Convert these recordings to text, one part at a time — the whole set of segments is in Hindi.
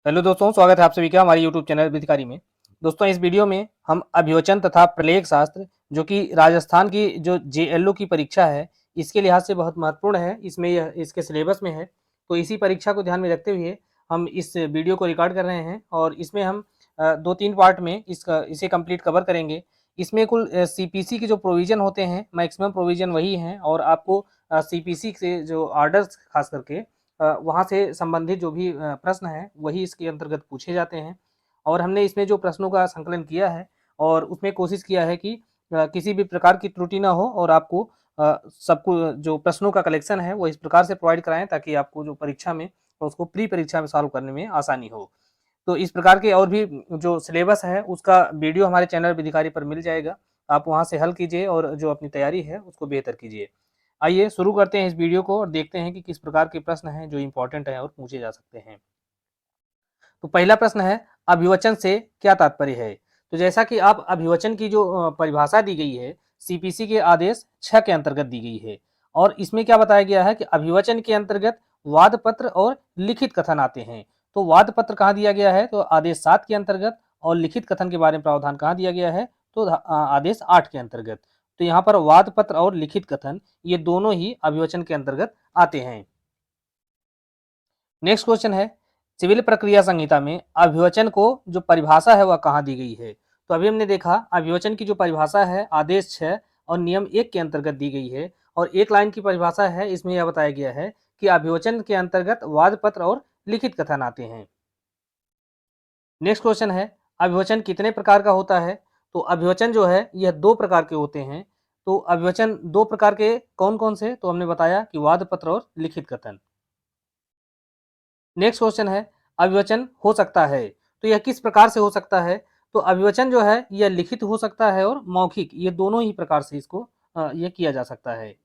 हेलो दोस्तों, स्वागत है आप सभी का हमारे यूट्यूब चैनल विधिकारी में। दोस्तों, इस वीडियो में हम अभिवचन तथा प्रलेख शास्त्र जो कि राजस्थान की जो जेएलओ की परीक्षा है, इसके लिहाज से बहुत महत्वपूर्ण है। इसमें यह इसके सिलेबस में है, तो इसी परीक्षा को ध्यान में रखते हुए हम इस वीडियो को रिकॉर्ड कर रहे हैं और इसमें हम 2-3 पार्ट में इसे कंप्लीट कवर करेंगे। इसमें कुल सीपीसी के जो प्रोविज़न होते हैं, मैक्सिमम प्रोविज़न वही हैं और आपको सीपीसी से जो ऑर्डर्स खास करके वहाँ से संबंधित जो भी प्रश्न हैं वही इसके अंतर्गत पूछे जाते हैं। और हमने इसमें जो प्रश्नों का संकलन किया है और उसमें कोशिश किया है कि किसी भी प्रकार की त्रुटि ना हो और आपको सबको जो प्रश्नों का कलेक्शन है वो इस प्रकार से प्रोवाइड कराएं ताकि आपको जो परीक्षा में और उसको प्री परीक्षा में सॉल्व करने में आसानी हो। तो इस प्रकार के और भी जो सिलेबस है उसका वीडियो हमारे चैनल विधिकारी पर मिल जाएगा। आप वहाँ से हल कीजिए और जो अपनी तैयारी है उसको बेहतर कीजिए। आइए शुरू करते हैं इस वीडियो को और देखते हैं कि किस प्रकार के प्रश्न हैं जो इम्पोर्टेंट हैं और पूछे जा सकते हैं। तो पहला प्रश्न है, अभिवचन से क्या तात्पर्य है? तो जैसा कि आप अभिवचन की जो परिभाषा दी गई है सीपीसी के आदेश 6 के अंतर्गत दी गई है और इसमें क्या बताया गया है कि अभिवचन के अंतर्गत वाद पत्र और लिखित कथन आते हैं। तो वाद पत्र कहाँ दिया गया है? तो आदेश 7 के अंतर्गत। और लिखित कथन के बारे में प्रावधान कहाँ दिया गया है? तो आदेश 8 के अंतर्गत। तो यहाँ पर वाद पत्र और लिखित कथन ये दोनों ही अभिवचन के अंतर्गत आते हैं। नेक्स्ट क्वेश्चन है, सिविल प्रक्रिया संहिता में अभिवचन को जो परिभाषा है वह कहाँ दी गई है? तो अभी हमने देखा अभिवचन की जो परिभाषा है आदेश 6 और नियम 1 के अंतर्गत दी गई है और एक लाइन की परिभाषा है, इसमें यह बताया गया है कि अभिवचन के अंतर्गत वाद पत्र और लिखित कथन आते हैं। नेक्स्ट क्वेश्चन है, अभिवचन कितने प्रकार का होता है? तो अभिवचन जो है यह 2 प्रकार के होते हैं। तो अभिवचन 2 प्रकार के कौन कौन से? तो हमने बताया कि वाद पत्र और लिखित कथन। नेक्स्ट क्वेश्चन है, अभिवचन हो सकता है तो यह किस प्रकार से हो सकता है? तो अभिवचन जो है यह लिखित हो सकता है और मौखिक, ये दोनों ही प्रकार से इसको यह किया जा सकता है।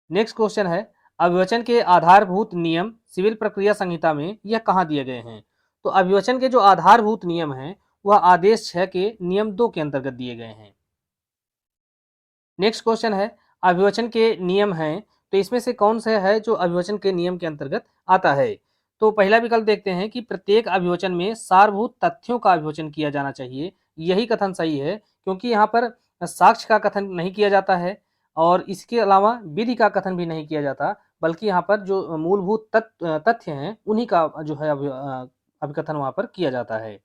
नेक्स्ट क्वेश्चन है, अभिवचन के आधारभूत नियम सिविल प्रक्रिया संहिता में यह कहाँ दिए गए हैं? तो अभिवचन के जो आधारभूत नियम हैं वह आदेश 6 के नियम 2 के अंतर्गत दिए गए हैं। नेक्स्ट क्वेश्चन है, अभिवचन के नियम हैं तो इसमें से कौन सा है जो अभिवचन के नियम के अंतर्गत आता है? तो पहला विकल्प देखते हैं कि प्रत्येक अभिवचन में सारभूत तथ्यों का अभिवचन किया जाना चाहिए। यही कथन सही है क्योंकि यहाँ पर साक्ष्य का कथन नहीं किया जाता है और इसके अलावा विधि का कथन भी नहीं किया जाता, बल्कि यहाँ पर जो मूलभूत तथ्य हैं उन्हीं का जो है अभिकथन वहाँ पर किया जाता है।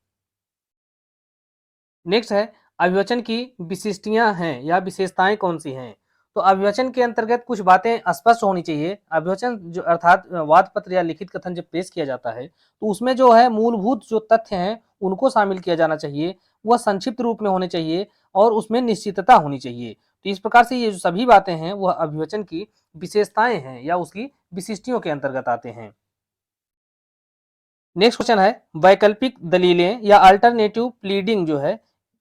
नेक्स्ट है, अभिवचन की विशिष्टियां हैं या विशेषताएं कौन सी हैं? तो अभिवचन के अंतर्गत कुछ बातें स्पष्ट होनी चाहिए। अभिवचन जो अर्थात वाद पत्र या लिखित कथन जब पेश किया जाता है तो उसमें जो है मूलभूत जो तथ्य हैं उनको शामिल किया जाना चाहिए, वह संक्षिप्त रूप में होने चाहिए और उसमें निश्चितता होनी चाहिए। तो इस प्रकार से ये जो सभी बातें हैं वह अभिवचन की विशेषताएं हैं या उसकी विशिष्टियों के अंतर्गत आते हैं। नेक्स्ट क्वेश्चन है, वैकल्पिक दलीलें या अल्टरनेटिव प्लीडिंग जो है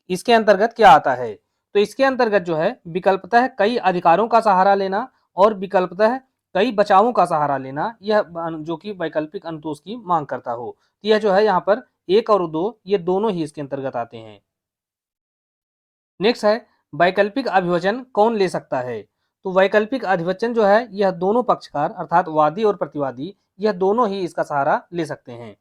इसके अंतर्गत क्या आता है? तो इसके अंतर्गत जो है विकल्पतः कई अधिकारों का सहारा लेना और विकल्पतः कई बचावों का सहारा लेना, यह जो कि वैकल्पिक अनुतोष की मांग करता हो। तो यह जो है यहाँ पर 1 और 2 ये दोनों ही इसके अंतर्गत आते हैं। नेक्स्ट है, वैकल्पिक अभिवचन कौन ले सकता है? तो वैकल्पिक अभिवचन जो है यह दोनों पक्षकार अर्थात वादी और प्रतिवादी यह दोनों ही इसका सहारा ले सकते हैं।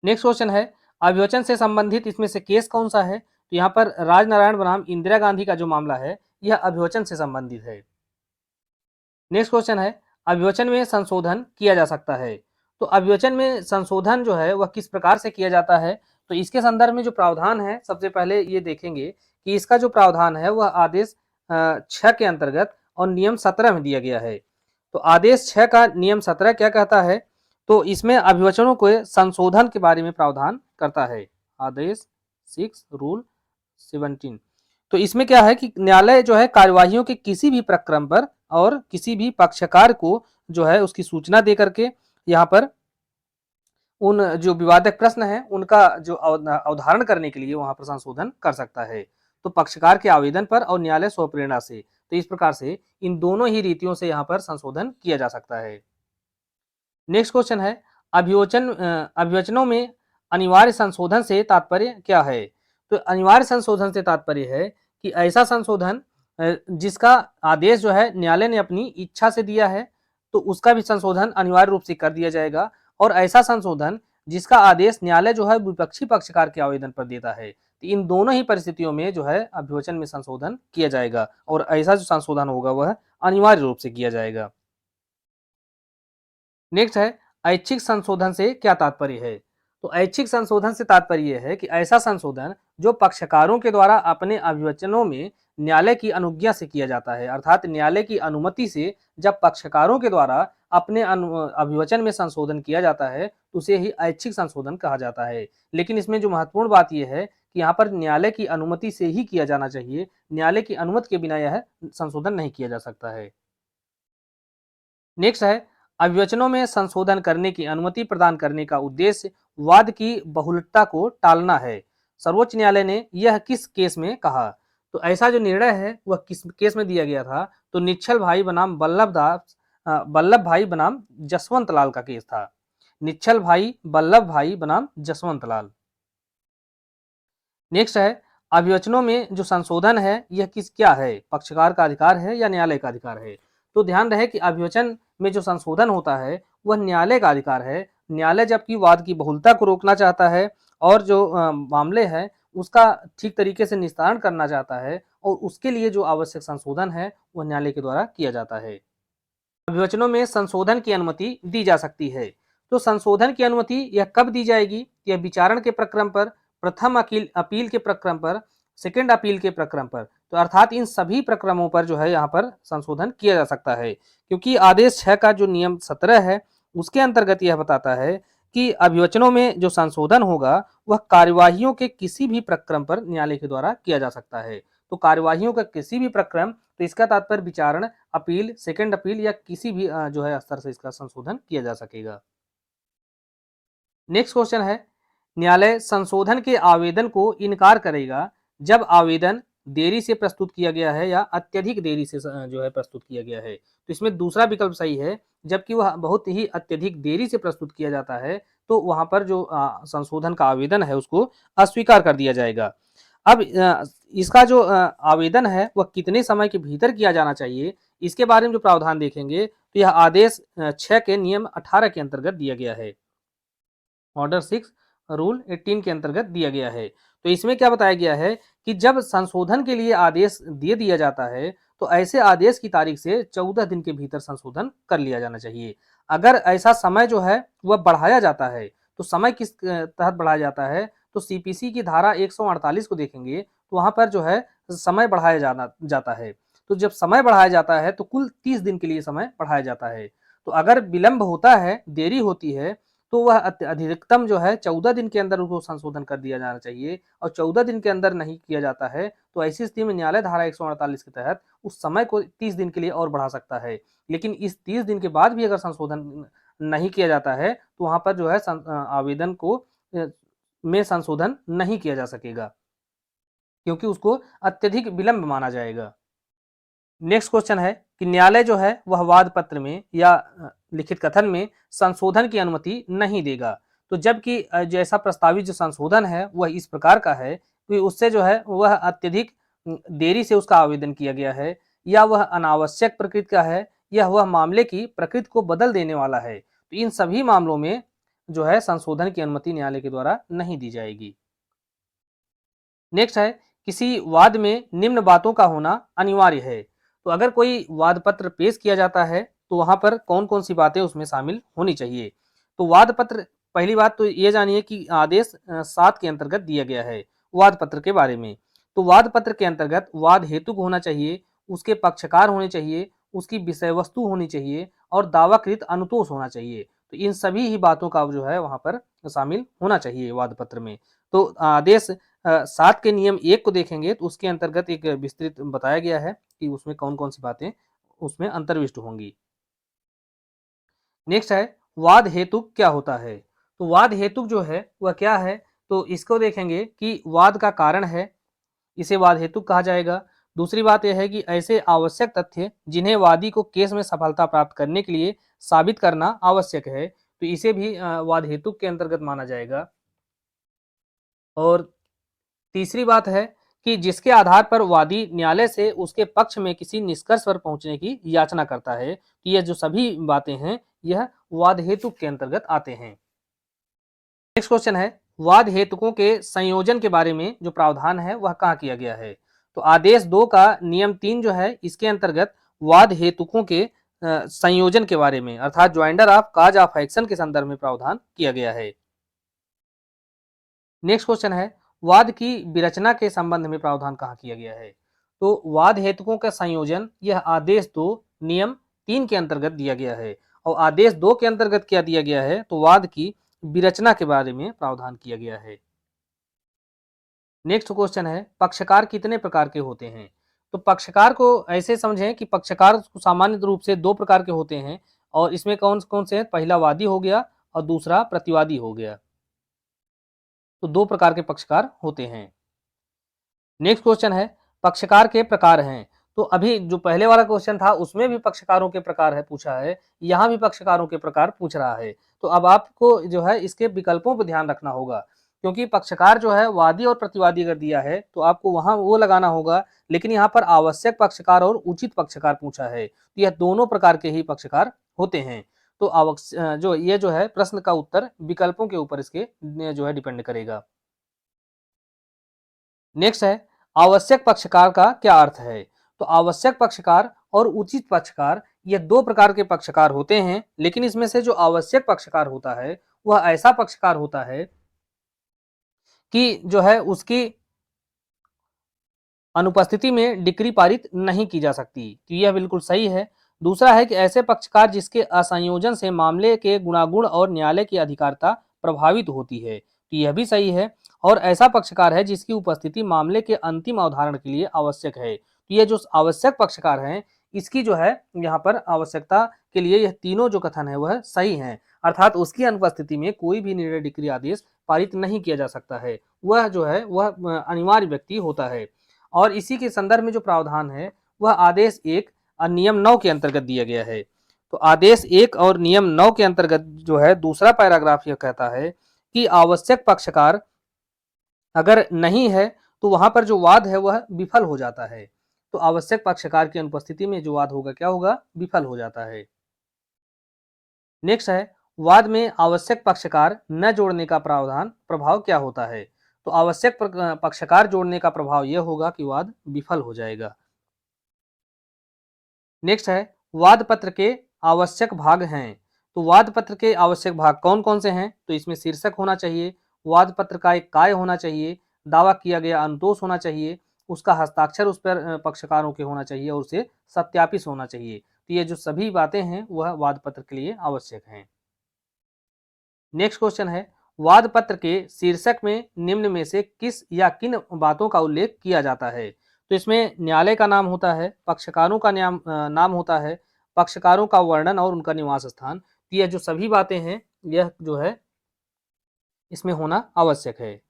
नेक्स्ट क्वेश्चन है, अभिवचन से संबंधित इसमें से केस कौन सा है? तो यहाँ पर राजनारायण बनाम इंदिरा गांधी का जो मामला है यह अभिवचन से संबंधित है। नेक्स्ट क्वेश्चन है, अभिवचन में संशोधन किया जा सकता है। तो अभिवचन में संशोधन जो है वह किस प्रकार से किया जाता है? तो इसके संदर्भ में जो प्रावधान है सबसे पहले ये देखेंगे कि इसका जो प्रावधान है वह आदेश 6 के अंतर्गत और नियम 17 में दिया गया है। तो आदेश 6 का नियम 17 क्या कहता है? तो इसमें अभिवचनों के संशोधन के बारे में प्रावधान करता है। आदेश 6 रूल 17। तो इसमें क्या है कि न्यायालय जो है कार्यवाहियों के किसी भी प्रक्रम पर और किसी भी पक्षकार को जो है उसकी सूचना दे करके यहाँ पर उन जो विवादक प्रश्न हैं उनका जो अवधारण करने के लिए वहां पर संशोधन कर सकता है। तो पक्षकार के आवेदन पर और न्यायालय स्वप्रेरणा से, तो इस प्रकार से इन दोनों ही रीतियों से यहाँ पर संशोधन किया जा सकता है। नेक्स्ट क्वेश्चन है, अभिवचनों में अनिवार्य संशोधन से तात्पर्य क्या है? तो अनिवार्य संशोधन से तात्पर्य है कि ऐसा संशोधन जिसका आदेश जो है न्यायालय ने अपनी इच्छा से दिया है तो उसका भी संशोधन अनिवार्य रूप से कर दिया जाएगा और ऐसा संशोधन जिसका आदेश न्यायालय जो है विपक्षी पक्षकार के आवेदन पर देता है। तो इन दोनों ही परिस्थितियों में जो है अभिवचन में संशोधन किया जाएगा और ऐसा जो संशोधन होगा वह अनिवार्य रूप से किया जाएगा। नेक्स्ट है ऐच्छिक संशोधन से क्या तात्पर्य है। तो ऐच्छिक संशोधन से तात्पर्य यह है कि ऐसा संशोधन जो पक्षकारों के द्वारा अपने अभिवचनों में न्यायालय की अनुज्ञा से किया जाता है, अर्थात न्यायालय की अनुमति से जब पक्षकारों के द्वारा अपने अभिवचन में संशोधन किया जाता है तो उसे ही ऐच्छिक संशोधन कहा जाता है। लेकिन इसमें जो महत्वपूर्ण बात यह है कि यहाँ पर न्यायालय की अनुमति से ही किया जाना चाहिए, न्यायालय की अनुमति के बिना यह संशोधन नहीं किया जा सकता है। नेक्स्ट है अभिवचनों में संशोधन करने की अनुमति प्रदान करने का उद्देश्य वाद की बहुलता को टालना है। सर्वोच्च न्यायालय ने यह किस केस में कहा। तो ऐसा जो निर्णय है वह किस केस में दिया गया था। तो निश्चल भाई बनाम वल्लभ भाई बनाम जसवंत लाल का केस था। निश्चल भाई वल्लभ भाई बनाम जसवंत लाल। नेक्स्ट है अभिवचनों में जो संशोधन है यह क्या है, पक्षकार का अधिकार है या न्यायालय का अधिकार है। तो ध्यान रहे कि अभिवचन में जो संशोधन होता है वह न्यायालय का अधिकार है। न्यायालय जबकि वाद की बहुलता को रोकना चाहता है और जो मामले है उसका ठीक तरीके से निस्तारण करना चाहता है और उसके लिए जो आवश्यक संशोधन है वह न्यायालय के द्वारा किया जाता है। अभिवचनों में संशोधन की अनुमति दी जा सकती है। तो संशोधन की अनुमति यह कब दी जाएगी, यह विचारण के प्रक्रम पर, प्रथम अपील के प्रक्रम पर, सेकंड अपील के प्रक्रम पर। तो अर्थात इन सभी प्रक्रमों पर जो है यहाँ पर संशोधन किया जा सकता है, क्योंकि आदेश 6 का जो नियम 17 है उसके अंतर्गत यह बताता है कि अभिवचनों में जो संशोधन होगा वह कार्यवाहियों के किसी भी प्रक्रम पर न्यायालय के द्वारा किया जा सकता है। तो कार्यवाहियों का किसी भी प्रक्रम, तो इसका तात्पर्य विचारण, अपील, सेकंड अपील या किसी भी जो है स्तर से इसका संशोधन किया जा सकेगा। नेक्स्ट क्वेश्चन है न्यायालय संशोधन के आवेदन को इनकार करेगा जब आवेदन देरी से प्रस्तुत किया गया है या अत्यधिक देरी से जो है प्रस्तुत किया गया है। तो इसमें दूसरा विकल्प सही है, जबकि वह बहुत ही अत्यधिक देरी से प्रस्तुत किया जाता है तो वहां पर जो संशोधन का आवेदन है उसको अस्वीकार कर दिया जाएगा। अब इसका जो आवेदन है वह कितने समय के भीतर किया जाना चाहिए, इसके बारे में जो प्रावधान देखेंगे तो यह आदेश 6 के नियम 18 के अंतर्गत दिया गया है, ऑर्डर 6 रूल 18 के अंतर्गत दिया गया है। तो इसमें क्या बताया गया है कि जब संशोधन के लिए आदेश दे दिया जाता है तो ऐसे आदेश की तारीख से 14 दिन के भीतर संशोधन कर लिया जाना चाहिए। अगर ऐसा समय जो है वह बढ़ाया जाता है तो समय किस तहत बढ़ाया जाता है, तो सीपीसी की धारा 148 को देखेंगे तो वहां पर जो है समय बढ़ाया जाता है। तो जब समय बढ़ाया जाता है तो कुल 30 दिन के लिए समय बढ़ाया जाता है। तो अगर विलंब होता है, देरी होती है, तो वह अधिकतम जो है 14 दिन के अंदर उसको संशोधन कर दिया जाना चाहिए और 14 दिन के अंदर नहीं किया जाता है तो ऐसी स्थिति में न्यायालय धारा 148 के तहत उस समय को 30 दिन के लिए और बढ़ा सकता है। लेकिन इस 30 दिन के बाद भी अगर संशोधन नहीं किया जाता है तो वहां पर जो है आवेदन को में संशोधन नहीं किया जा सकेगा, क्योंकि उसको अत्यधिक विलंब माना जाएगा। नेक्स्ट क्वेश्चन है कि न्यायालय जो है वह वाद पत्र में या लिखित कथन में संशोधन की अनुमति नहीं देगा। तो जबकि जैसा प्रस्तावित जो संशोधन है वह इस प्रकार का है कि उससे जो है वह अत्यधिक देरी से उसका आवेदन किया गया है या वह अनावश्यक प्रकृति का है या वह मामले की प्रकृति को बदल देने वाला है, तो इन सभी मामलों में जो है संशोधन की अनुमति न्यायालय के द्वारा नहीं दी जाएगी। नेक्स्ट है किसी वाद में निम्न बातों का होना अनिवार्य है। तो अगर कोई वाद पत्र पेश किया जाता है तो वहां पर कौन कौन सी बातें उसमें शामिल होनी चाहिए। तो वाद पत्र, पहली बात तो ये जानिए कि आदेश 7 के अंतर्गत दिया गया है वाद पत्र के बारे में। तो वाद पत्र के अंतर्गत वाद हेतु होना चाहिए, उसके पक्षकार होने चाहिए, उसकी विषय वस्तु होनी चाहिए और दावाकृत अनुतोष होना चाहिए। तो इन सभी ही बातों का जो है वहां पर शामिल होना चाहिए वाद पत्र में। तो आदेश 7 के नियम 1 को देखेंगे तो उसके अंतर्गत एक विस्तृत बताया गया है कि उसमें कौन कौन सी बातें उसमें अंतर्विष्ट होंगी। नेक्स्ट है वाद हेतु क्या होता है। तो वाद हेतु जो है वह क्या है, तो इसको देखेंगे कि वाद का कारण है, इसे वाद हेतु कहा जाएगा। दूसरी बात यह है कि ऐसे आवश्यक तथ्य जिन्हें वादी को केस में सफलता प्राप्त करने के लिए साबित करना आवश्यक है, तो इसे भी वाद हेतु के अंतर्गत माना जाएगा। और तीसरी बात है कि जिसके आधार पर वादी न्यायालय से उसके पक्ष में किसी निष्कर्ष पर पहुंचने की याचना करता है। तो यह जो सभी बातें हैं यह वाद हेतुक के अंतर्गत आते हैं। नेक्स्ट क्वेश्चन है, वाद हेतुकों के संयोजन के बारे में जो प्रावधान है वह कहाँ किया गया है? तो आदेश 2 का नियम 3 जो है इसके अंतर्गत वाद हेतुकों के संयोजन के बारे में अर्थात joinder of cause of action के संदर्भ में प्रावधान किया गया है। नेक्स्ट क्वेश्चन है, वाद की विरचना के संबंध में प्रावधान कहाँ किया गया है? तो वाद हेतुकों का संयोजन यह आदेश 2 नियम 3 के अंतर्गत दिया गया है और आदेश 2 के अंतर्गत क्या दिया गया है? तो वाद की विरचना के बारे में प्रावधान किया गया है। नेक्स्ट क्वेश्चन है, पक्षकार कितने प्रकार के होते हैं? तो पक्षकार को ऐसे समझें कि पक्षकार सामान्य रूप से 2 प्रकार के होते हैं और इसमें कौन कौन से हैं? पहला वादी हो गया और दूसरा प्रतिवादी हो गया। तो 2 प्रकार के पक्षकार होते हैं। नेक्स्ट क्वेश्चन है, पक्षकार के प्रकार हैं। तो अभी जो पहले वाला क्वेश्चन था उसमें भी पक्षकारों के प्रकार है पूछा है, यहाँ भी पक्षकारों के प्रकार पूछ रहा है। तो अब आपको जो है इसके विकल्पों पर ध्यान रखना होगा, क्योंकि पक्षकार जो है वादी और प्रतिवादी अगर दिया है तो आपको वहां वो लगाना होगा, लेकिन यहाँ पर आवश्यक पक्षकार और उचित पक्षकार पूछा है, तो यह दोनों प्रकार के ही पक्षकार होते हैं। तो जो ये जो है प्रश्न का उत्तर विकल्पों के ऊपर इसके जो है डिपेंड करेगा। नेक्स्ट है, आवश्यक पक्षकार का क्या अर्थ है? तो आवश्यक पक्षकार और उचित पक्षकार ये 2 प्रकार के पक्षकार होते हैं, लेकिन इसमें से जो आवश्यक पक्षकार होता है वह ऐसा पक्षकार होता है कि जो है उसकी अनुपस्थिति में डिक्री पारित नहीं की जा सकती। तो यह बिल्कुल सही है। दूसरा है कि ऐसे पक्षकार जिसके असंयोजन से मामले के गुणागुण और न्यायालय की अधिकारिता प्रभावित होती है, तो यह भी सही है। और ऐसा पक्षकार है जिसकी उपस्थिति मामले के अंतिम अवधारण के लिए आवश्यक है। तो ये जो आवश्यक पक्षकार हैं इसकी जो है यहाँ पर आवश्यकता के लिए यह तीनों जो कथन है वह सही है, अर्थात उसकी अनुपस्थिति में कोई भी निर्णय डिक्री आदेश पारित नहीं किया जा सकता है, वह जो है वह अनिवार्य व्यक्ति होता है। और इसी के संदर्भ में जो प्रावधान है वह आदेश 1 और नियम 9 के अंतर्गत दिया गया है। तो आदेश 1 और नियम 9 के अंतर्गत जो है दूसरा पैराग्राफ यह कहता है कि आवश्यक पक्षकार अगर नहीं है तो वहां पर जो वाद है वह विफल हो जाता है। तो आवश्यक पक्षकार की अनुपस्थिति में जो वाद होगा क्या होगा? विफल हो जाता है। नेक्स्ट है, वाद में आवश्यक पक्षकार न जोड़ने का प्रावधान प्रभाव क्या होता है? तो आवश्यक पक्षकार जोड़ने का प्रभाव यह होगा कि वाद विफल हो जाएगा। नेक्स्ट है, वाद पत्र के आवश्यक भाग हैं। तो वाद पत्र के आवश्यक भाग कौन कौन से हैं? तो इसमें शीर्षक होना चाहिए, वाद पत्र का एक काय होना चाहिए, दावा किया गया अनुतोष होना चाहिए, उसका हस्ताक्षर उस पर पक्षकारों के होना चाहिए और उसे सत्यापित होना चाहिए। तो ये जो सभी बातें हैं वह वाद पत्र के लिए आवश्यक हैं। नेक्स्ट क्वेश्चन है, वाद पत्र के शीर्षक में निम्न में से किस या किन बातों का उल्लेख किया जाता है? तो इसमें न्यायालय का नाम होता है, पक्षकारों का नाम होता है, पक्षकारों का वर्णन और उनका निवास स्थान। तो यह जो सभी बातें हैं यह जो है इसमें होना आवश्यक है।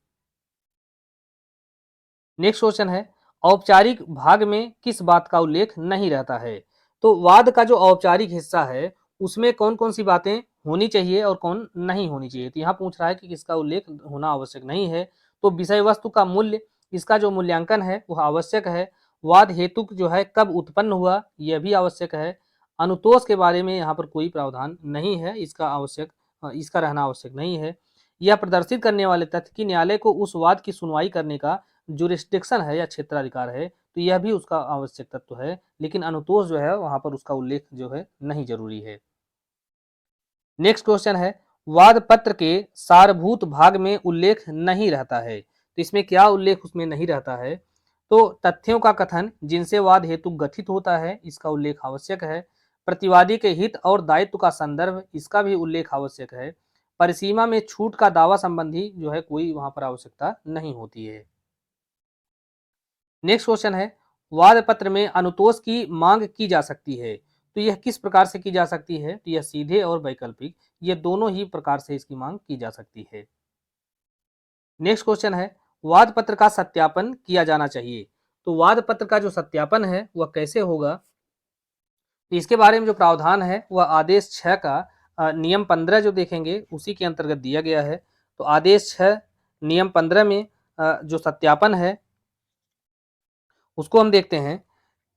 नेक्स्ट क्वेश्चन है, औपचारिक भाग में किस बात का उल्लेख नहीं रहता है? तो वाद का जो औपचारिक हिस्सा है उसमें कौन कौन सी बातें होनी चाहिए और कौन नहीं होनी चाहिए? तो यहाँ पूछ रहा है कि किसका उल्लेख होना आवश्यक नहीं है। तो विषय वस्तु का मूल्य, इसका जो मूल्यांकन है वह आवश्यक है। वाद हेतु जो है कब उत्पन्न हुआ यह भी आवश्यक है। अनुतोष के बारे में यहाँ पर कोई प्रावधान नहीं है, इसका रहना आवश्यक नहीं है। यह प्रदर्शित करने वाले तथ्य कि न्यायालय को उस वाद की सुनवाई करने का जुरिस्डिक्शन है या क्षेत्राधिकार है, तो यह भी उसका आवश्यक तत्व है, लेकिन अनुतोष जो है वहां पर उसका उल्लेख जो है नहीं जरूरी है। नेक्स्ट क्वेश्चन है, वाद पत्र के सारभूत भाग में उल्लेख नहीं रहता है। तो इसमें क्या उल्लेख उसमें नहीं रहता है? तो तथ्यों का कथन जिनसे वाद हेतु गठित होता है इसका उल्लेख आवश्यक है। प्रतिवादी के हित और दायित्व का संदर्भ, इसका भी उल्लेख आवश्यक है। परिसीमा में छूट का दावा संबंधी जो है कोई वहां पर आवश्यकता नहीं होती है। नेक्स्ट क्वेश्चन है, वाद पत्र में अनुतोष की मांग की जा सकती है, तो यह किस प्रकार से की जा सकती है? तो यह सीधे और वैकल्पिक, ये दोनों ही प्रकार से इसकी मांग की जा सकती है। नेक्स्ट क्वेश्चन है, वाद पत्र का सत्यापन किया जाना चाहिए। तो वाद पत्र का जो सत्यापन है वह कैसे होगा? तो इसके बारे में जो प्रावधान है वह आदेश 6 का नियम 15 जो देखेंगे उसी के अंतर्गत दिया गया है। तो आदेश 6 नियम 15 में जो सत्यापन है उसको हम देखते हैं।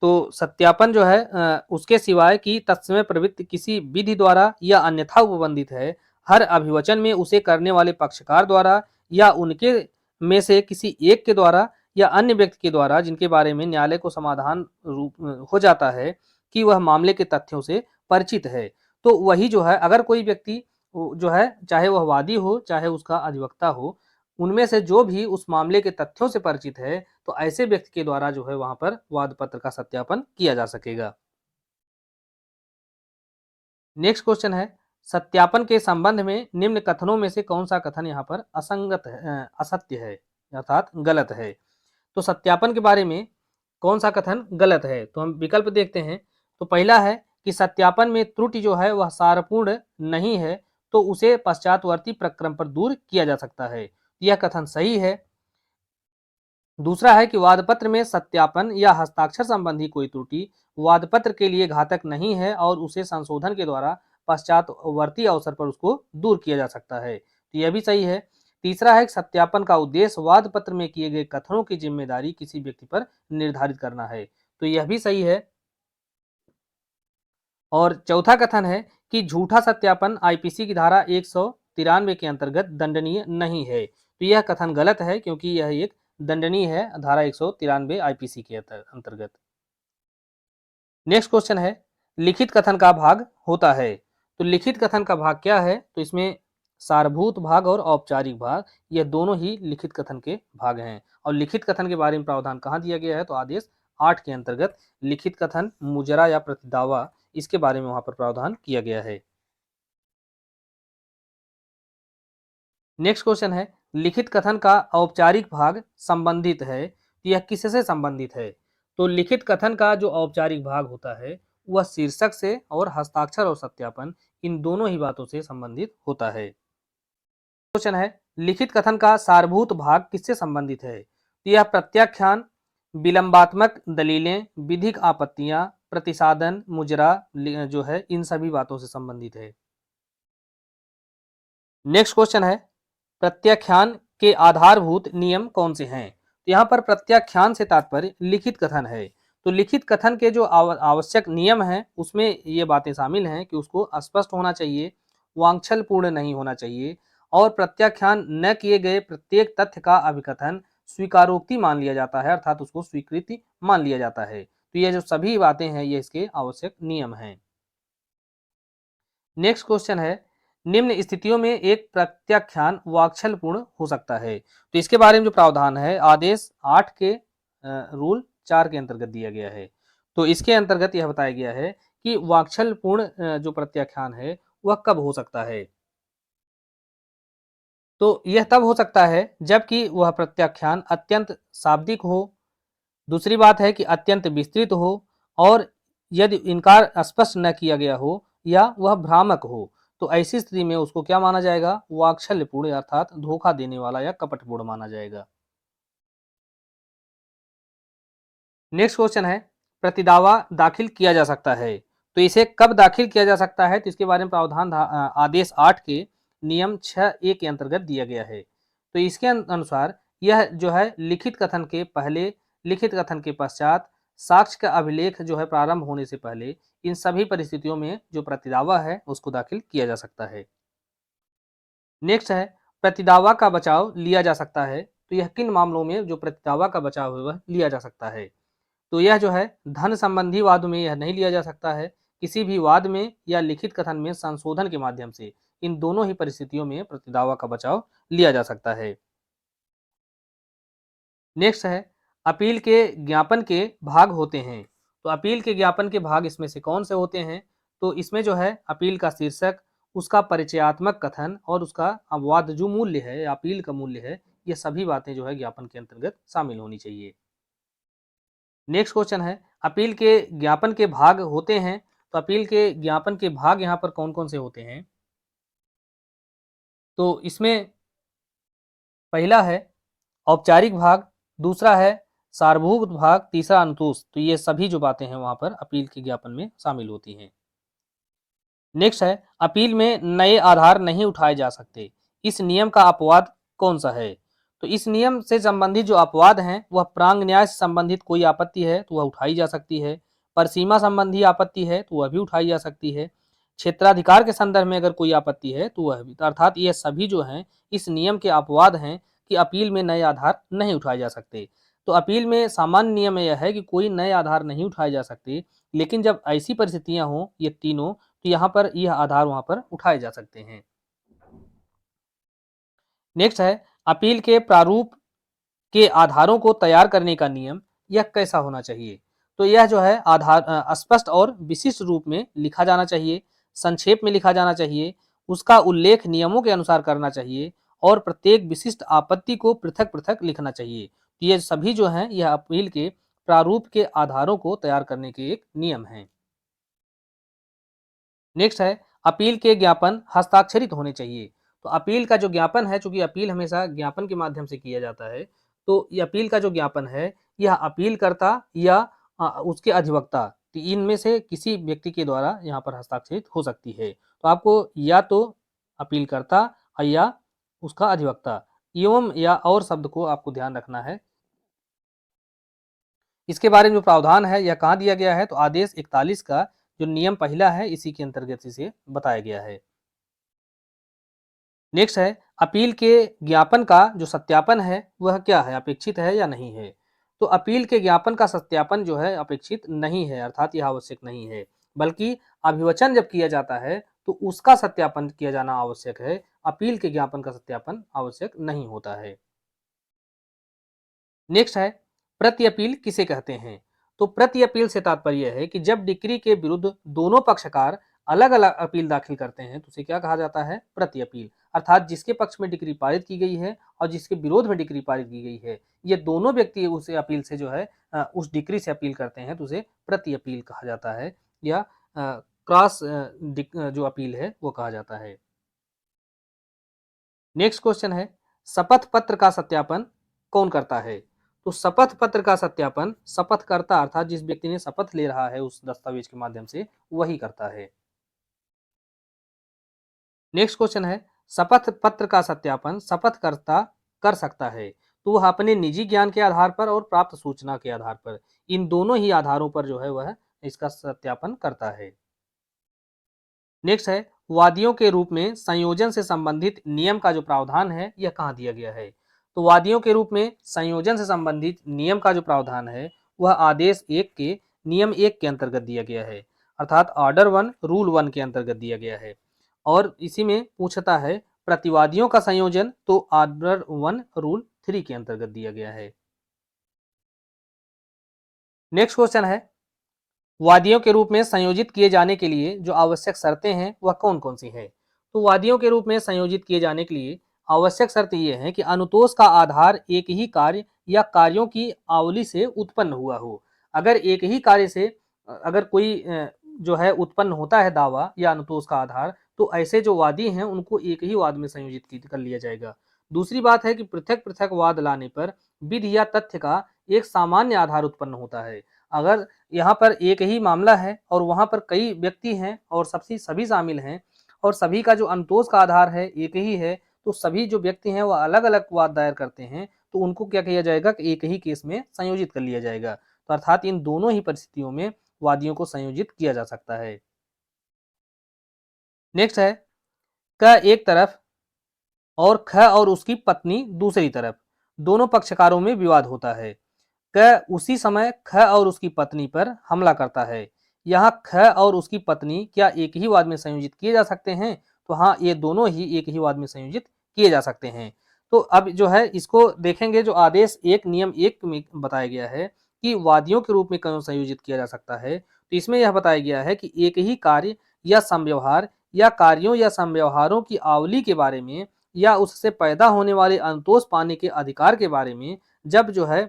तो सत्यापन जो है उसके सिवाय कि तत्समय प्रवृत्ति किसी विधि द्वारा या अन्यथा उपबंधित है, हर अभिवचन में उसे करने वाले पक्षकार द्वारा या उनके में से किसी एक के द्वारा या अन्य व्यक्ति के द्वारा जिनके बारे में न्यायालय को समाधान रूप हो जाता है कि वह मामले के तथ्यों से परिचित है। तो वही जो है, अगर कोई व्यक्ति जो है, चाहे वह वादी हो चाहे उसका अधिवक्ता हो, उनमें से जो भी उस मामले के तथ्यों से परिचित है, तो ऐसे व्यक्ति के द्वारा जो है वहां पर वाद पत्र का सत्यापन किया जा सकेगा। नेक्स्ट क्वेश्चन है, सत्यापन के संबंध में निम्न कथनों में से कौन सा कथन यहाँ पर असंगत है, असत्य है अर्थात गलत है। तो सत्यापन के बारे में कौन सा कथन गलत है, तो हम विकल्प देखते हैं। तो पहला है कि सत्यापन में त्रुटि जो है वह सारपूर्ण नहीं है, तो उसे पश्चातवर्ती प्रक्रम पर दूर किया जा सकता है, यह कथन सही है। दूसरा है कि वादपत्र में सत्यापन या हस्ताक्षर संबंधी कोई त्रुटि वादपत्र के लिए घातक नहीं है और उसे संशोधन के द्वारा पश्चातवर्ती अवसर पर उसको दूर किया जा सकता है, तो यह भी सही है। तीसरा है कि सत्यापन का उद्देश्य वाद पत्र में किए गए कथनों की जिम्मेदारी किसी व्यक्ति पर निर्धारित करना है, तो यह भी सही है। और चौथा कथन है कि झूठा सत्यापन आईपीसी की धारा 193 के अंतर्गत दंडनीय नहीं है, तो यह कथन गलत है क्योंकि यह एक दंडनीय है धारा 193 आईपीसी के अंतर्गत। नेक्स्ट क्वेश्चन है, लिखित कथन का भाग होता है। तो लिखित कथन का भाग क्या है, तो इसमें सारभूत भाग और औपचारिक भाग, यह दोनों ही लिखित कथन के भाग हैं। और लिखित कथन के बारे में प्रावधान कहाँ दिया गया है, तो आदेश 8 के अंतर्गत लिखित कथन, मुजरा या प्रतिदावा, इसके बारे में वहां पर प्रावधान किया गया है। नेक्स्ट क्वेश्चन है, लिखित कथन का औपचारिक भाग संबंधित है, तो यह किससे संबंधित है। तो लिखित कथन का जो औपचारिक भाग होता है वह शीर्षक से और हस्ताक्षर और सत्यापन, इन दोनों ही बातों से संबंधित होता है। क्वेश्चन है, लिखित कथन का सारभूत भाग किससे संबंधित है, तो यह प्रत्याख्यान, विलंबात्मक दलीलें, विधिक आपत्तियां, प्रतिसादन, मुजरा जो है, इन सभी बातों से संबंधित है। नेक्स्ट क्वेश्चन है, प्रत्याख्यान के आधारभूत नियम कौन से हैं। तो यहाँ पर प्रत्याख्यान से तात्पर्य लिखित कथन है। तो लिखित कथन के जो आवश्यक नियम हैं उसमें ये बातें शामिल हैं कि उसको स्पष्ट होना चाहिए, वांछल पूर्ण नहीं होना चाहिए, और प्रत्याख्यान न किए गए प्रत्येक तथ्य का अभिकथन स्वीकारोक्ति मान लिया जाता है, अर्थात उसको स्वीकृति मान लिया जाता है। तो ये जो सभी बातें हैं ये इसके आवश्यक नियम हैं। नेक्स्ट क्वेश्चन है, निम्न स्थितियों में एक प्रत्याख्यान वाक्छलपूर्ण हो सकता है। तो इसके बारे में जो प्रावधान है आदेश 8 के रूल 4 के अंतर्गत दिया गया है। तो इसके अंतर्गत यह बताया गया है कि वाक्छलपूर्ण जो प्रत्याख्यान है वह कब हो सकता है। तो यह तब हो सकता है जबकि वह प्रत्याख्यान अत्यंत शाब्दिक हो, दूसरी बात है कि अत्यंत विस्तृत हो, और यदि इनकार स्पष्ट न किया गया हो या वह भ्रामक हो, तो ऐसी स्थिति में उसको क्या माना जाएगा, वाक्शल्यपूर्ण अर्थात धोखा देने वाला या कपटपूर्ण माना जाएगा। नेक्स्ट क्वेश्चन है, प्रतिदावा दाखिल किया जा सकता है। तो इसे कब दाखिल किया जा सकता है, तो इसके बारे में प्रावधान आदेश 8 के नियम 6A के अंतर्गत दिया गया है। तो इसके अनुसार यह जो है लिखित कथन के पहले, लिखित कथन के पश्चात, साक्ष्य का अभिलेख जो है प्रारंभ होने से पहले, इन सभी परिस्थितियों में जो प्रतिदावा है उसको दाखिल किया जा सकता है। नेक्स्ट है, प्रतिदावा का बचाव लिया जा सकता है। तो यह किन मामलों में जो प्रतिदावा का बचाव है वह लिया जा सकता है। तो यह जो है धन संबंधी वादों में यह नहीं लिया जा सकता है, किसी भी वाद में या लिखित कथन में संशोधन के माध्यम से, इन दोनों ही परिस्थितियों में प्रतिदावा का बचाव लिया जा सकता है। नेक्स्ट है, अपील के ज्ञापन के भाग होते हैं। तो अपील के ज्ञापन के भाग इसमें से कौन से होते हैं, तो इसमें जो है अपील का शीर्षक, उसका परिचयात्मक कथन और उसका वाद जो मूल्य है, अपील का मूल्य है, ये सभी बातें जो है ज्ञापन के अंतर्गत शामिल होनी चाहिए। नेक्स्ट क्वेश्चन है, अपील के ज्ञापन के भाग होते हैं। तो अपील के ज्ञापन के भाग यहाँ पर कौन कौन से होते हैं, तो इसमें पहला है औपचारिक भाग, दूसरा है सारभूत भाग, तीसरा अनुतोष। तो ये सभी जो बातें हैं वहां पर अपील के ज्ञापन में शामिल होती हैं। नेक्स्ट है, अपील में नए आधार नहीं उठाए जा सकते, इस नियम का अपवाद कौन सा है। तो इस नियम से संबंधित जो अपवाद हैं वह प्रांग न्याय से संबंधित कोई आपत्ति है तो वह उठाई जा सकती है, परसीमा संबंधी आपत्ति है तो वह भी उठाई जा सकती है, क्षेत्राधिकार के संदर्भ में अगर कोई आपत्ति है तो वह भी, अर्थात ये सभी जो हैं इस नियम के अपवाद हैं कि अपील में नए आधार नहीं उठाए जा सकते। तो अपील में सामान्य नियम यह है कि कोई नए आधार नहीं उठाए जा सकते, लेकिन जब ऐसी परिस्थितियां हों ये तीनों, तो यहाँ पर यह आधार वहां पर उठाए जा सकते हैं। नेक्स्ट है अपील के प्रारूप के आधारों को तैयार करने का नियम, यह कैसा होना चाहिए। तो यह जो है आधार स्पष्ट और विशिष्ट रूप में लिखा जाना चाहिए, संक्षेप में लिखा जाना चाहिए, उसका उल्लेख नियमों के अनुसार करना चाहिए और प्रत्येक विशिष्ट आपत्ति को पृथक पृथक लिखना चाहिए। तो ये सभी जो हैं यह अपील के प्रारूप के आधारों को तैयार करने के एक नियम हैं। नेक्स्ट है अपील के ज्ञापन हस्ताक्षरित होने चाहिए। तो अपील का जो ज्ञापन है, चूंकि अपील हमेशा ज्ञापन के माध्यम से किया जाता है, तो ये अपील का जो ज्ञापन है यह अपीलकर्ता या उसके अधिवक्ता इनमें से किसी व्यक्ति के द्वारा यहाँ पर हस्ताक्षरित हो सकती है। तो आपको या तो अपीलकर्ता या उसका अधिवक्ता एवं या और शब्द को आपको ध्यान रखना है। इसके बारे में जो प्रावधान है यह कहाँ दिया गया है, तो आदेश 41 का जो नियम पहला है इसी के अंतर्गत इसे बताया गया है। नेक्स्ट है अपील के ज्ञापन का जो सत्यापन है वह क्या है, अपेक्षित है या नहीं है। तो अपील के ज्ञापन का सत्यापन जो है अपेक्षित नहीं है, अर्थात यह आवश्यक नहीं है, बल्कि अभिवचन जब किया जाता है तो उसका सत्यापन किया जाना आवश्यक है, अपील के ज्ञापन का सत्यापन आवश्यक नहीं होता है। नेक्स्ट है प्रति अपील किसे कहते हैं। तो प्रति अपील से तात्पर्य है कि जब डिक्री के विरुद्ध दोनों पक्षकार अलग अलग अपील दाखिल करते हैं तो उसे क्या कहा जाता है, प्रति अपील। अर्थात जिसके पक्ष में डिक्री पारित की गई है और जिसके विरोध में डिक्री पारित की गई है, ये दोनों व्यक्ति उस अपील से जो है उस डिक्री से अपील करते हैं तो उसे प्रति अपील कहा जाता है या क्रॉस जो अपील है वो कहा जाता है। नेक्स्ट क्वेश्चन है शपथ पत्र का सत्यापन कौन करता है। तो शपथ पत्र का सत्यापन शपथकर्ता अर्थात जिस व्यक्ति ने शपथ ले रहा है उस दस्तावेज के माध्यम से वही करता है। नेक्स्ट क्वेश्चन है शपथ पत्र का सत्यापन शपथकर्ता कर सकता है, तो वह अपने निजी ज्ञान के आधार पर और प्राप्त सूचना के आधार पर, इन दोनों ही आधारों पर जो है वह इसका सत्यापन करता है। नेक्स्ट है वादियों के रूप में संयोजन से संबंधित नियम का जो प्रावधान है यह कहाँ दिया गया है। तो वादियों के रूप में संयोजन से संबंधित नियम का जो प्रावधान है वह आदेश 1 के नियम 1 के अंतर्गत दिया गया है, अर्थात ऑर्डर 1 रूल 1 के अंतर्गत दिया गया है। और इसी में पूछता है प्रतिवादियों का संयोजन, तो ऑर्डर 1 रूल 3 के अंतर्गत दिया गया है। नेक्स्ट क्वेश्चन है वादियों के रूप में संयोजित किए जाने के लिए जो आवश्यक शर्तें हैं वह कौन कौन सी हैं। तो वादियों के रूप में संयोजित किए जाने के लिए आवश्यक शर्त यह है कि अनुतोष का आधार एक ही कार्य या कार्यों की आवली से उत्पन्न हुआ हो। अगर एक ही कार्य से अगर कोई जो है उत्पन्न होता है दावा या अनुतोष का आधार, तो ऐसे जो वादी हैं उनको एक ही वाद में संयोजित कर लिया जाएगा। दूसरी बात है कि पृथक पृथक वाद लाने पर विधि या तथ्य का एक सामान्य आधार उत्पन्न होता है। अगर यहाँ पर एक ही मामला है और वहाँ पर कई व्यक्ति हैं और सभी शामिल हैं और सभी का जो अनुतोष का आधार है एक ही है, तो सभी जो व्यक्ति हैं वह अलग अलग वाद दायर करते हैं तो उनको क्या किया जाएगा कि एक ही केस में संयोजित कर लिया जाएगा। तो अर्थात इन दोनों ही परिस्थितियों में वादियों को संयोजित किया जा सकता है। नेक्स्ट है क एक तरफ और ख और उसकी पत्नी दूसरी तरफ, दोनों पक्षकारों में विवाद होता है। क उसी समय ख और उसकी पत्नी पर हमला करता है। यहाँ ख और उसकी पत्नी क्या एक ही वाद में संयोजित किए जा सकते हैं, तो हाँ ये दोनों ही एक ही वाद में संयोजित किए जा सकते हैं। तो अब जो है इसको देखेंगे, जो आदेश 1 नियम 1 में बताया गया है कि वादियों के रूप में क्यों संयोजित किया जा सकता है, तो इसमें यह बताया गया है कि एक ही कार्य या समव्यवहार या कार्यों या समव्यवहारों की आवली के बारे में या उससे पैदा होने वाले अंतोष पाने के अधिकार के बारे में जब जो है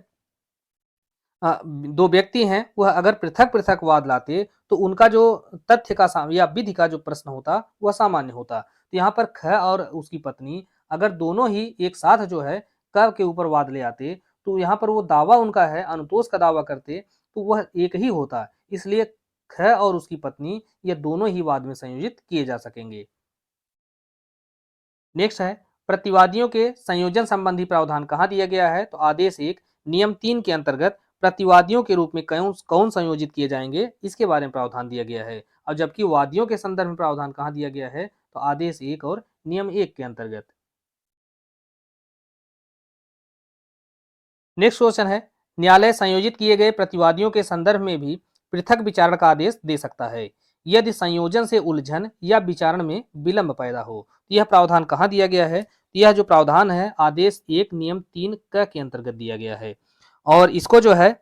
दो व्यक्ति हैं वह अगर पृथक पृथक वाद लाते तो उनका जो तथ्य का या विधि का जो प्रश्न होता वह सामान्य होता। तो यहाँ पर ख और उसकी पत्नी अगर दोनों ही एक साथ जो है क के ऊपर वाद ले आते तो यहाँ पर वो दावा उनका है अनुतोष का दावा करते तो वह एक ही होता। इसलिए ख और उसकी पत्नी ये दोनों ही वाद में संयोजित किए जा सकेंगे। नेक्स्ट है प्रतिवादियों के संयोजन संबंधी प्रावधान कहाँ दिया गया है? तो आदेश 1 नियम 3 के अंतर्गत प्रतिवादियों के रूप में कौन संयोजित किए जाएंगे, इसके बारे में प्रावधान दिया गया है। और जबकि वादियों के संदर्भ में प्रावधान कहाँ दिया गया है? तो आदेश 1 और नियम 1 के अंतर्गत। नेक्स्ट क्वेश्चन है, न्यायालय संयोजित किए गए प्रतिवादियों के संदर्भ में भी पृथक विचारण का आदेश दे सकता है यदि संयोजन से उलझन या विचारण में विलंब पैदा हो। यह प्रावधान कहाँ दिया गया है? यह जो प्रावधान है आदेश 1 नियम 3 क के अंतर्गत दिया गया है और इसको जो है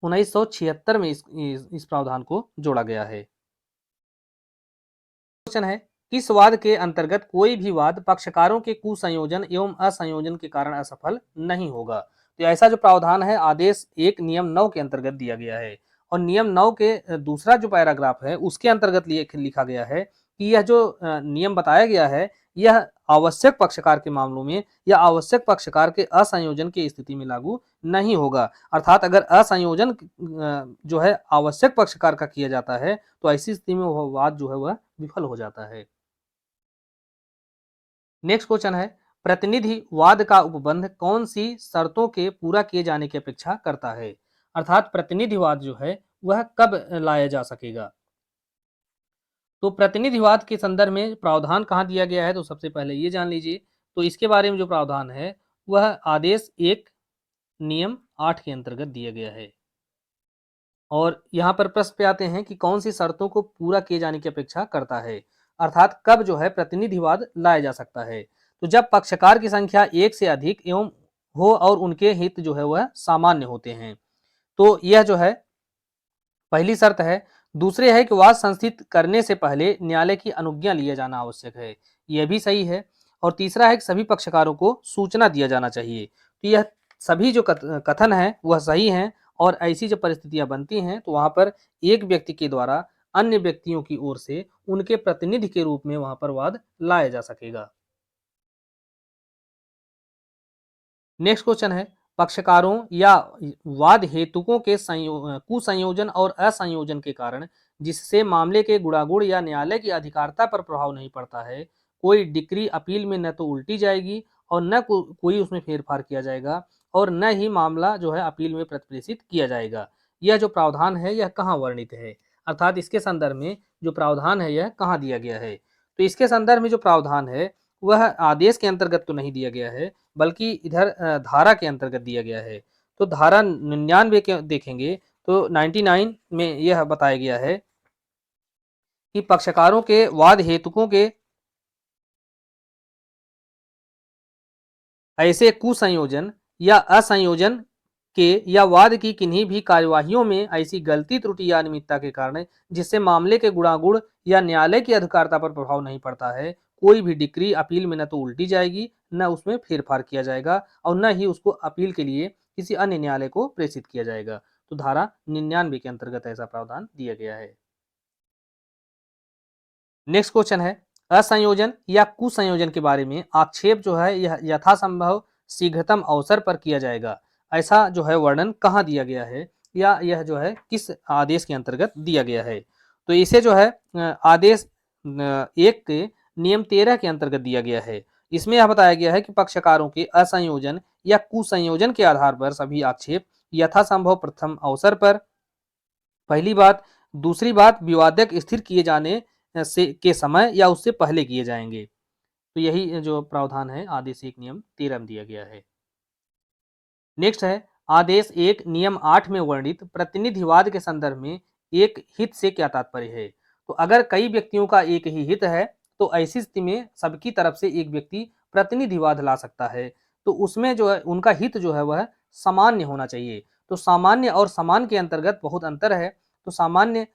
1976 में इस प्रावधान को जोड़ा गया है। क्वेश्चन है, किस वाद के अंतर्गत कोई भी वाद पक्षकारों के कुसंयोजन एवं असंयोजन के कारण असफल नहीं होगा? तो ऐसा जो प्रावधान है आदेश 1 नियम 9 के अंतर्गत दिया गया है और नियम 9 के दूसरा जो पैराग्राफ है उसके अंतर्गत लिखा गया है कि यह जो नियम बताया गया है यह आवश्यक पक्षकार के मामलों में या आवश्यक पक्षकार के असंयोजन की स्थिति में लागू नहीं होगा। अर्थात अगर असंयोजन जो है आवश्यक पक्षकार का किया जाता है तो ऐसी स्थिति में वह वाद जो है वह विफल हो जाता है। नेक्स्ट क्वेश्चन है, प्रतिनिधि वाद का उपबंध कौन सी शर्तों के पूरा किए जाने की अपेक्षा करता है? अर्थात प्रतिनिधिवाद जो है वह कब लाया जा सकेगा? तो प्रतिनिधिवाद के संदर्भ में प्रावधान कहाँ दिया गया है? तो सबसे पहले ये जान लीजिए। तो इसके बारे में जो प्रावधान है वह आदेश 1 नियम 8 के अंतर्गत दिया गया है और यहाँ पर प्रश्न पे आते हैं कि कौन सी शर्तों को पूरा किए जाने की अपेक्षा करता है, अर्थात कब जो है प्रतिनिधिवाद लाया जा सकता है? तो जब पक्षकार की संख्या एक से अधिक एवं हो और उनके हित जो है वह सामान्य होते हैं। तो यह जो है पहली शर्त है। दूसरे है कि वाद संस्थित करने से पहले न्यायालय की अनुज्ञा लिया जाना आवश्यक है, यह भी सही है। और तीसरा है कि सभी पक्षकारों को सूचना दिया जाना चाहिए। तो यह सभी जो कथन है वह सही है और ऐसी जब परिस्थितियां बनती हैं तो वहां पर एक व्यक्ति के द्वारा अन्य व्यक्तियों की ओर से उनके प्रतिनिधि के रूप में वहां पर वाद लाया जा सकेगा। नेक्स्ट क्वेश्चन है, पक्षकारों या वाद हेतुकों के कुसंयोजन और असंयोजन के कारण जिससे मामले के गुणागुण या न्यायालय की अधिकारिता पर प्रभाव नहीं पड़ता है, कोई डिक्री अपील में न तो उल्टी जाएगी और न कोई उसमें फेरफार किया जाएगा और न ही मामला जो है अपील में प्रतिप्रेषित किया जाएगा। यह जो प्रावधान है यह कहाँ वर्णित है? अर्थात इसके संदर्भ में जो प्रावधान है यह कहाँ दिया गया है? तो इसके संदर्भ में जो प्रावधान है वह आदेश के अंतर्गत तो नहीं दिया गया है बल्कि इधर धारा के अंतर्गत दिया गया है। तो धारा 99 के देखेंगे तो 99 में यह बताया गया है कि पक्षकारों के वाद हेतुकों के ऐसे कुसंयोजन या असंयोजन के या वाद की किन्हीं भी कार्यवाहियों में ऐसी गलती त्रुटि या अनियमितता के कारण जिससे मामले के गुणागुण या न्यायालय की अधिकारिता पर प्रभाव नहीं पड़ता है, कोई भी डिक्री अपील में न तो उल्टी जाएगी न उसमें फेरफार किया जाएगा और न ही उसको अपील के लिए किसी अन्य न्यायालय को प्रेषित किया जाएगा। तो धारा 99 के अंतर्गत ऐसा प्रावधान दिया गया है। नेक्स्ट क्वेश्चन है, असंयोजन या कुसंयोजन के बारे में आक्षेप जो है यह यथासंभव शीघ्रतम अवसर पर किया जाएगा, ऐसा जो है वर्णन कहाँ दिया गया है या यह जो है किस आदेश के अंतर्गत दिया गया है? तो इसे जो है आदेश 1 के नियम 13 के अंतर्गत दिया गया है। इसमें यह बताया गया है कि पक्षकारों के असंयोजन या कुसंयोजन के आधार पर सभी आक्षेप यथासंभव प्रथम अवसर पर, पहली बात। दूसरी बात, विवादक स्थिर किए जाने से के समय या उससे पहले किए जाएंगे। तो यही जो प्रावधान है आदेश 1 नियम 13 में दिया गया है। नेक्स्ट है, आदेश 1 नियम 8 में वर्णित प्रतिनिधिवाद के संदर्भ में एक हित से क्या तात्पर्य है? तो अगर कई व्यक्तियों का एक ही हित है तो ऐसी स्थिति में सबकी तरफ से एक व्यक्ति प्रतिनिधिवाद ला सकता है। तो उसमें जो है उनका हित जो है वह सामान्य होना चाहिए। तो सामान्य और समान के अंतर्गत बहुत अंतर है। तो सामान्य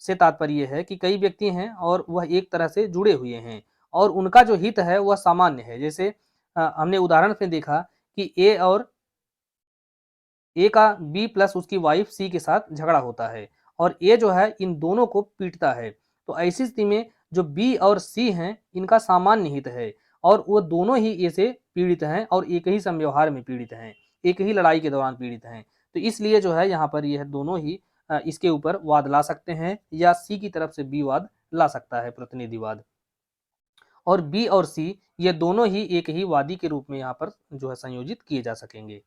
से तात्पर्य है कि कई व्यक्ति हैं और वह एक तरह से जुड़े हुए हैं और उनका जो हित है वह सामान्य है। जैसे हमने उदाहरण में देखा कि ए का बी प्लस उसकी वाइफ सी के साथ झगड़ा होता है और ए जो है इन दोनों को पीटता है। तो ऐसी स्थिति में जो बी और सी हैं इनका सामान्य हित है और वो दोनों ही ए से पीड़ित हैं और एक ही समव्यवहार में पीड़ित हैं, एक ही लड़ाई के दौरान पीड़ित हैं। तो इसलिए जो है यहाँ पर यह दोनों ही इसके ऊपर वाद ला सकते हैं या सी की तरफ से बी वाद ला सकता है, प्रतिनिधिवाद। और बी और सी ये दोनों ही एक ही वादी के रूप में यहाँ पर जो है संयोजित किए जा सकेंगे।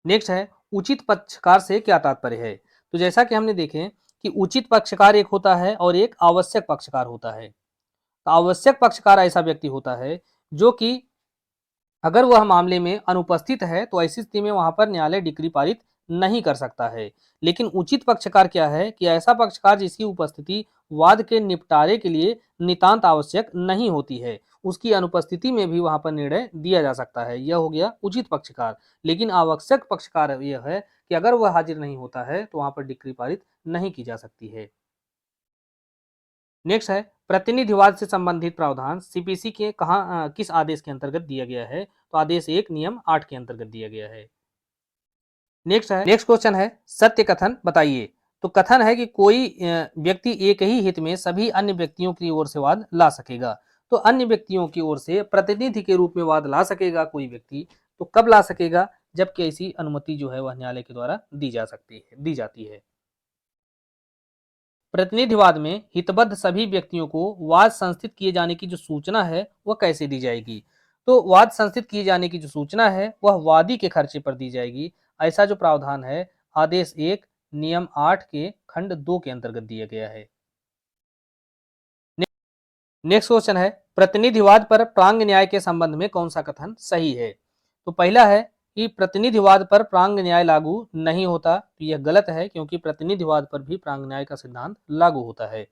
नेक्स्ट है उचित पक्षकार से क्या तात्पर्य है। तो जैसा कि हमने देखें कि उचित पक्षकार एक होता है और एक आवश्यक पक्षकार होता है। तो आवश्यक पक्षकार ऐसा व्यक्ति होता है जो कि अगर वह मामले में अनुपस्थित है तो ऐसी स्थिति में वहां पर न्यायालय डिक्री पारित नहीं कर सकता है। लेकिन उचित पक्षकार क्या है कि ऐसा पक्षकार जिसकी उपस्थिति वाद के निपटारे के लिए नितांत आवश्यक नहीं होती है, उसकी अनुपस्थिति में भी वहां पर निर्णय दिया जा सकता है, यह हो गया उचित पक्षकार। लेकिन आवश्यक पक्षकार यह है कि अगर वह हाजिर नहीं होता है तो वहां पर डिक्री पारित नहीं की जा सकती है। नेक्स्ट है प्रतिनिधिवाद से संबंधित प्रावधान सीपीसी के कहा किस आदेश के अंतर्गत दिया गया है। तो आदेश 1 नियम 8 के अंतर्गत दिया गया है। नेक्स्ट क्वेश्चन है सत्य कथन बताइए। तो कथन है कि कोई व्यक्ति एक ही हित में सभी अन्य व्यक्तियों की ओर से वाद ला सकेगा। तो अन्य व्यक्तियों की ओर से प्रतिनिधि के रूप में वाद ला सकेगा कोई व्यक्ति, तो कब ला सकेगा, जबकि ऐसी अनुमति जो है वह न्यायालय के द्वारा दी जाती है। प्रतिनिधिवाद में हितबद्ध सभी व्यक्तियों को वाद संस्थित किए जाने की जो सूचना है वह कैसे दी जाएगी। तो वाद संस्थित किए जाने की जो सूचना है वह वादी के खर्चे पर दी जाएगी। ऐसा जो प्रावधान है आदेश 1 नियम 8 के खंड 2 के अंतर्गत दिया गया है। नेक्स्ट क्वेश्चन है प्रतिनिधिवाद पर प्रांग न्याय के संबंध में कौन सा कथन सही है। तो पहला है कि प्रतिनिधिवाद पर प्रांग न्याय लागू नहीं होता, तो यह गलत है क्योंकि प्रतिनिधिवाद पर भी प्रांग न्याय का सिद्धांत लागू होता है।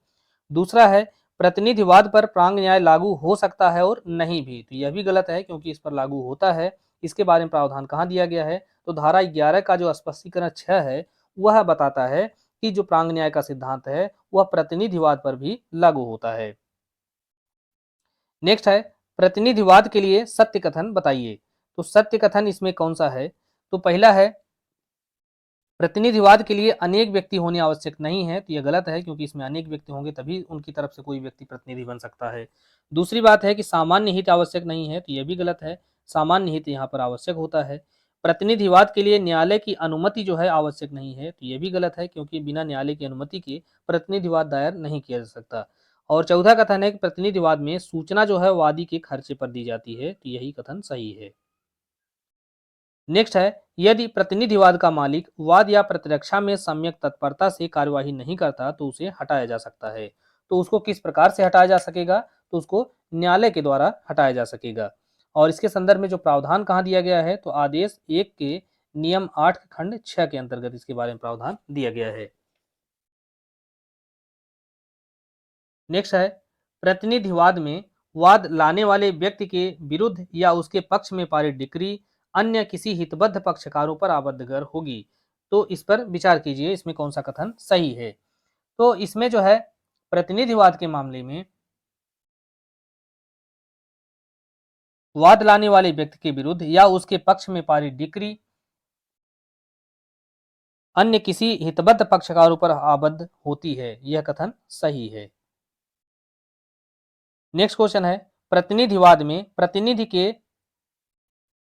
दूसरा है प्रतिनिधिवाद पर प्रांग न्याय लागू हो सकता है और नहीं भी, तो यह भी गलत है क्योंकि इस पर लागू होता है। इसके बारे में प्रावधान कहाँ दिया गया है। तो धारा 11 का जो स्पष्टीकरण 6 है वह बताता है कि जो प्रांग न्याय का सिद्धांत है वह प्रतिनिधिवाद पर भी लागू होता है। नेक्स्ट है प्रतिनिधिवाद के लिए सत्य कथन बताइए। तो सत्य कथन इसमें कौन सा है। तो पहला है प्रतिनिधिवाद के लिए अनेक व्यक्ति होने आवश्यक नहीं है, तो यह गलत है क्योंकि इसमें अनेक व्यक्ति होंगे तभी उनकी तरफ से कोई व्यक्ति प्रतिनिधि बन सकता है। दूसरी बात है कि सामान्य हित आवश्यक नहीं है, तो यह भी गलत है, सामान्य हित यहाँ पर आवश्यक होता है। प्रतिनिधिवाद के लिए न्यायालय की अनुमति जो है आवश्यक नहीं है, तो यह भी गलत है क्योंकि बिना न्यायालय की अनुमति के प्रतिनिधिवाद दायर नहीं किया जा सकता। और चौथा कथन है कि प्रतिनिधिवाद में सूचना जो है वादी के खर्चे पर दी जाती है, तो यही कथन सही है। नेक्स्ट है यदि प्रतिनिधिवाद का मालिक वाद या प्रतिरक्षा में सम्यक तत्परता से कार्यवाही नहीं करता तो उसे हटाया जा सकता है। तो उसको किस प्रकार से हटाया जा सकेगा, तो उसको न्यायालय के द्वारा हटाया जा सकेगा। और इसके संदर्भ में जो प्रावधान कहाँ दिया गया है, तो आदेश 1 के नियम 8 खंड 6 के अंतर्गत इसके बारे में प्रावधान दिया गया है। नेक्स्ट है प्रतिनिधिवाद में वाद लाने वाले व्यक्ति के विरुद्ध या उसके पक्ष में पारित डिक्री अन्य किसी हितबद्ध पक्षकारों पर आबद्धगर होगी। तो इस पर विचार कीजिए, इसमें कौन सा कथन सही है। तो इसमें जो है प्रतिनिधिवाद के मामले में वाद लाने वाले व्यक्ति के विरुद्ध या उसके पक्ष में पारित डिक्री अन्य किसी हितबद्ध पक्षकारों पर आबद्ध होती है, यह कथन सही है। नेक्स्ट क्वेश्चन है प्रतिनिधिवाद में प्रतिनिधि के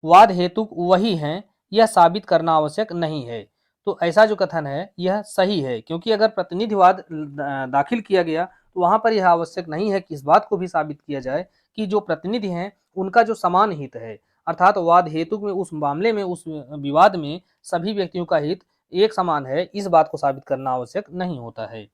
वाद हेतु वही हैं यह साबित करना आवश्यक नहीं है। तो ऐसा जो कथन है यह सही है क्योंकि अगर प्रतिनिधिवाद दाखिल किया गया तो वहां पर यह आवश्यक नहीं है कि इस बात को भी साबित किया जाए कि जो प्रतिनिधि हैं उनका जो समान हित है, अर्थात वाद हेतु में उस मामले में उस विवाद में सभी व्यक्तियों का हित एक समान है, इस बात को साबित करना आवश्यक नहीं होता है।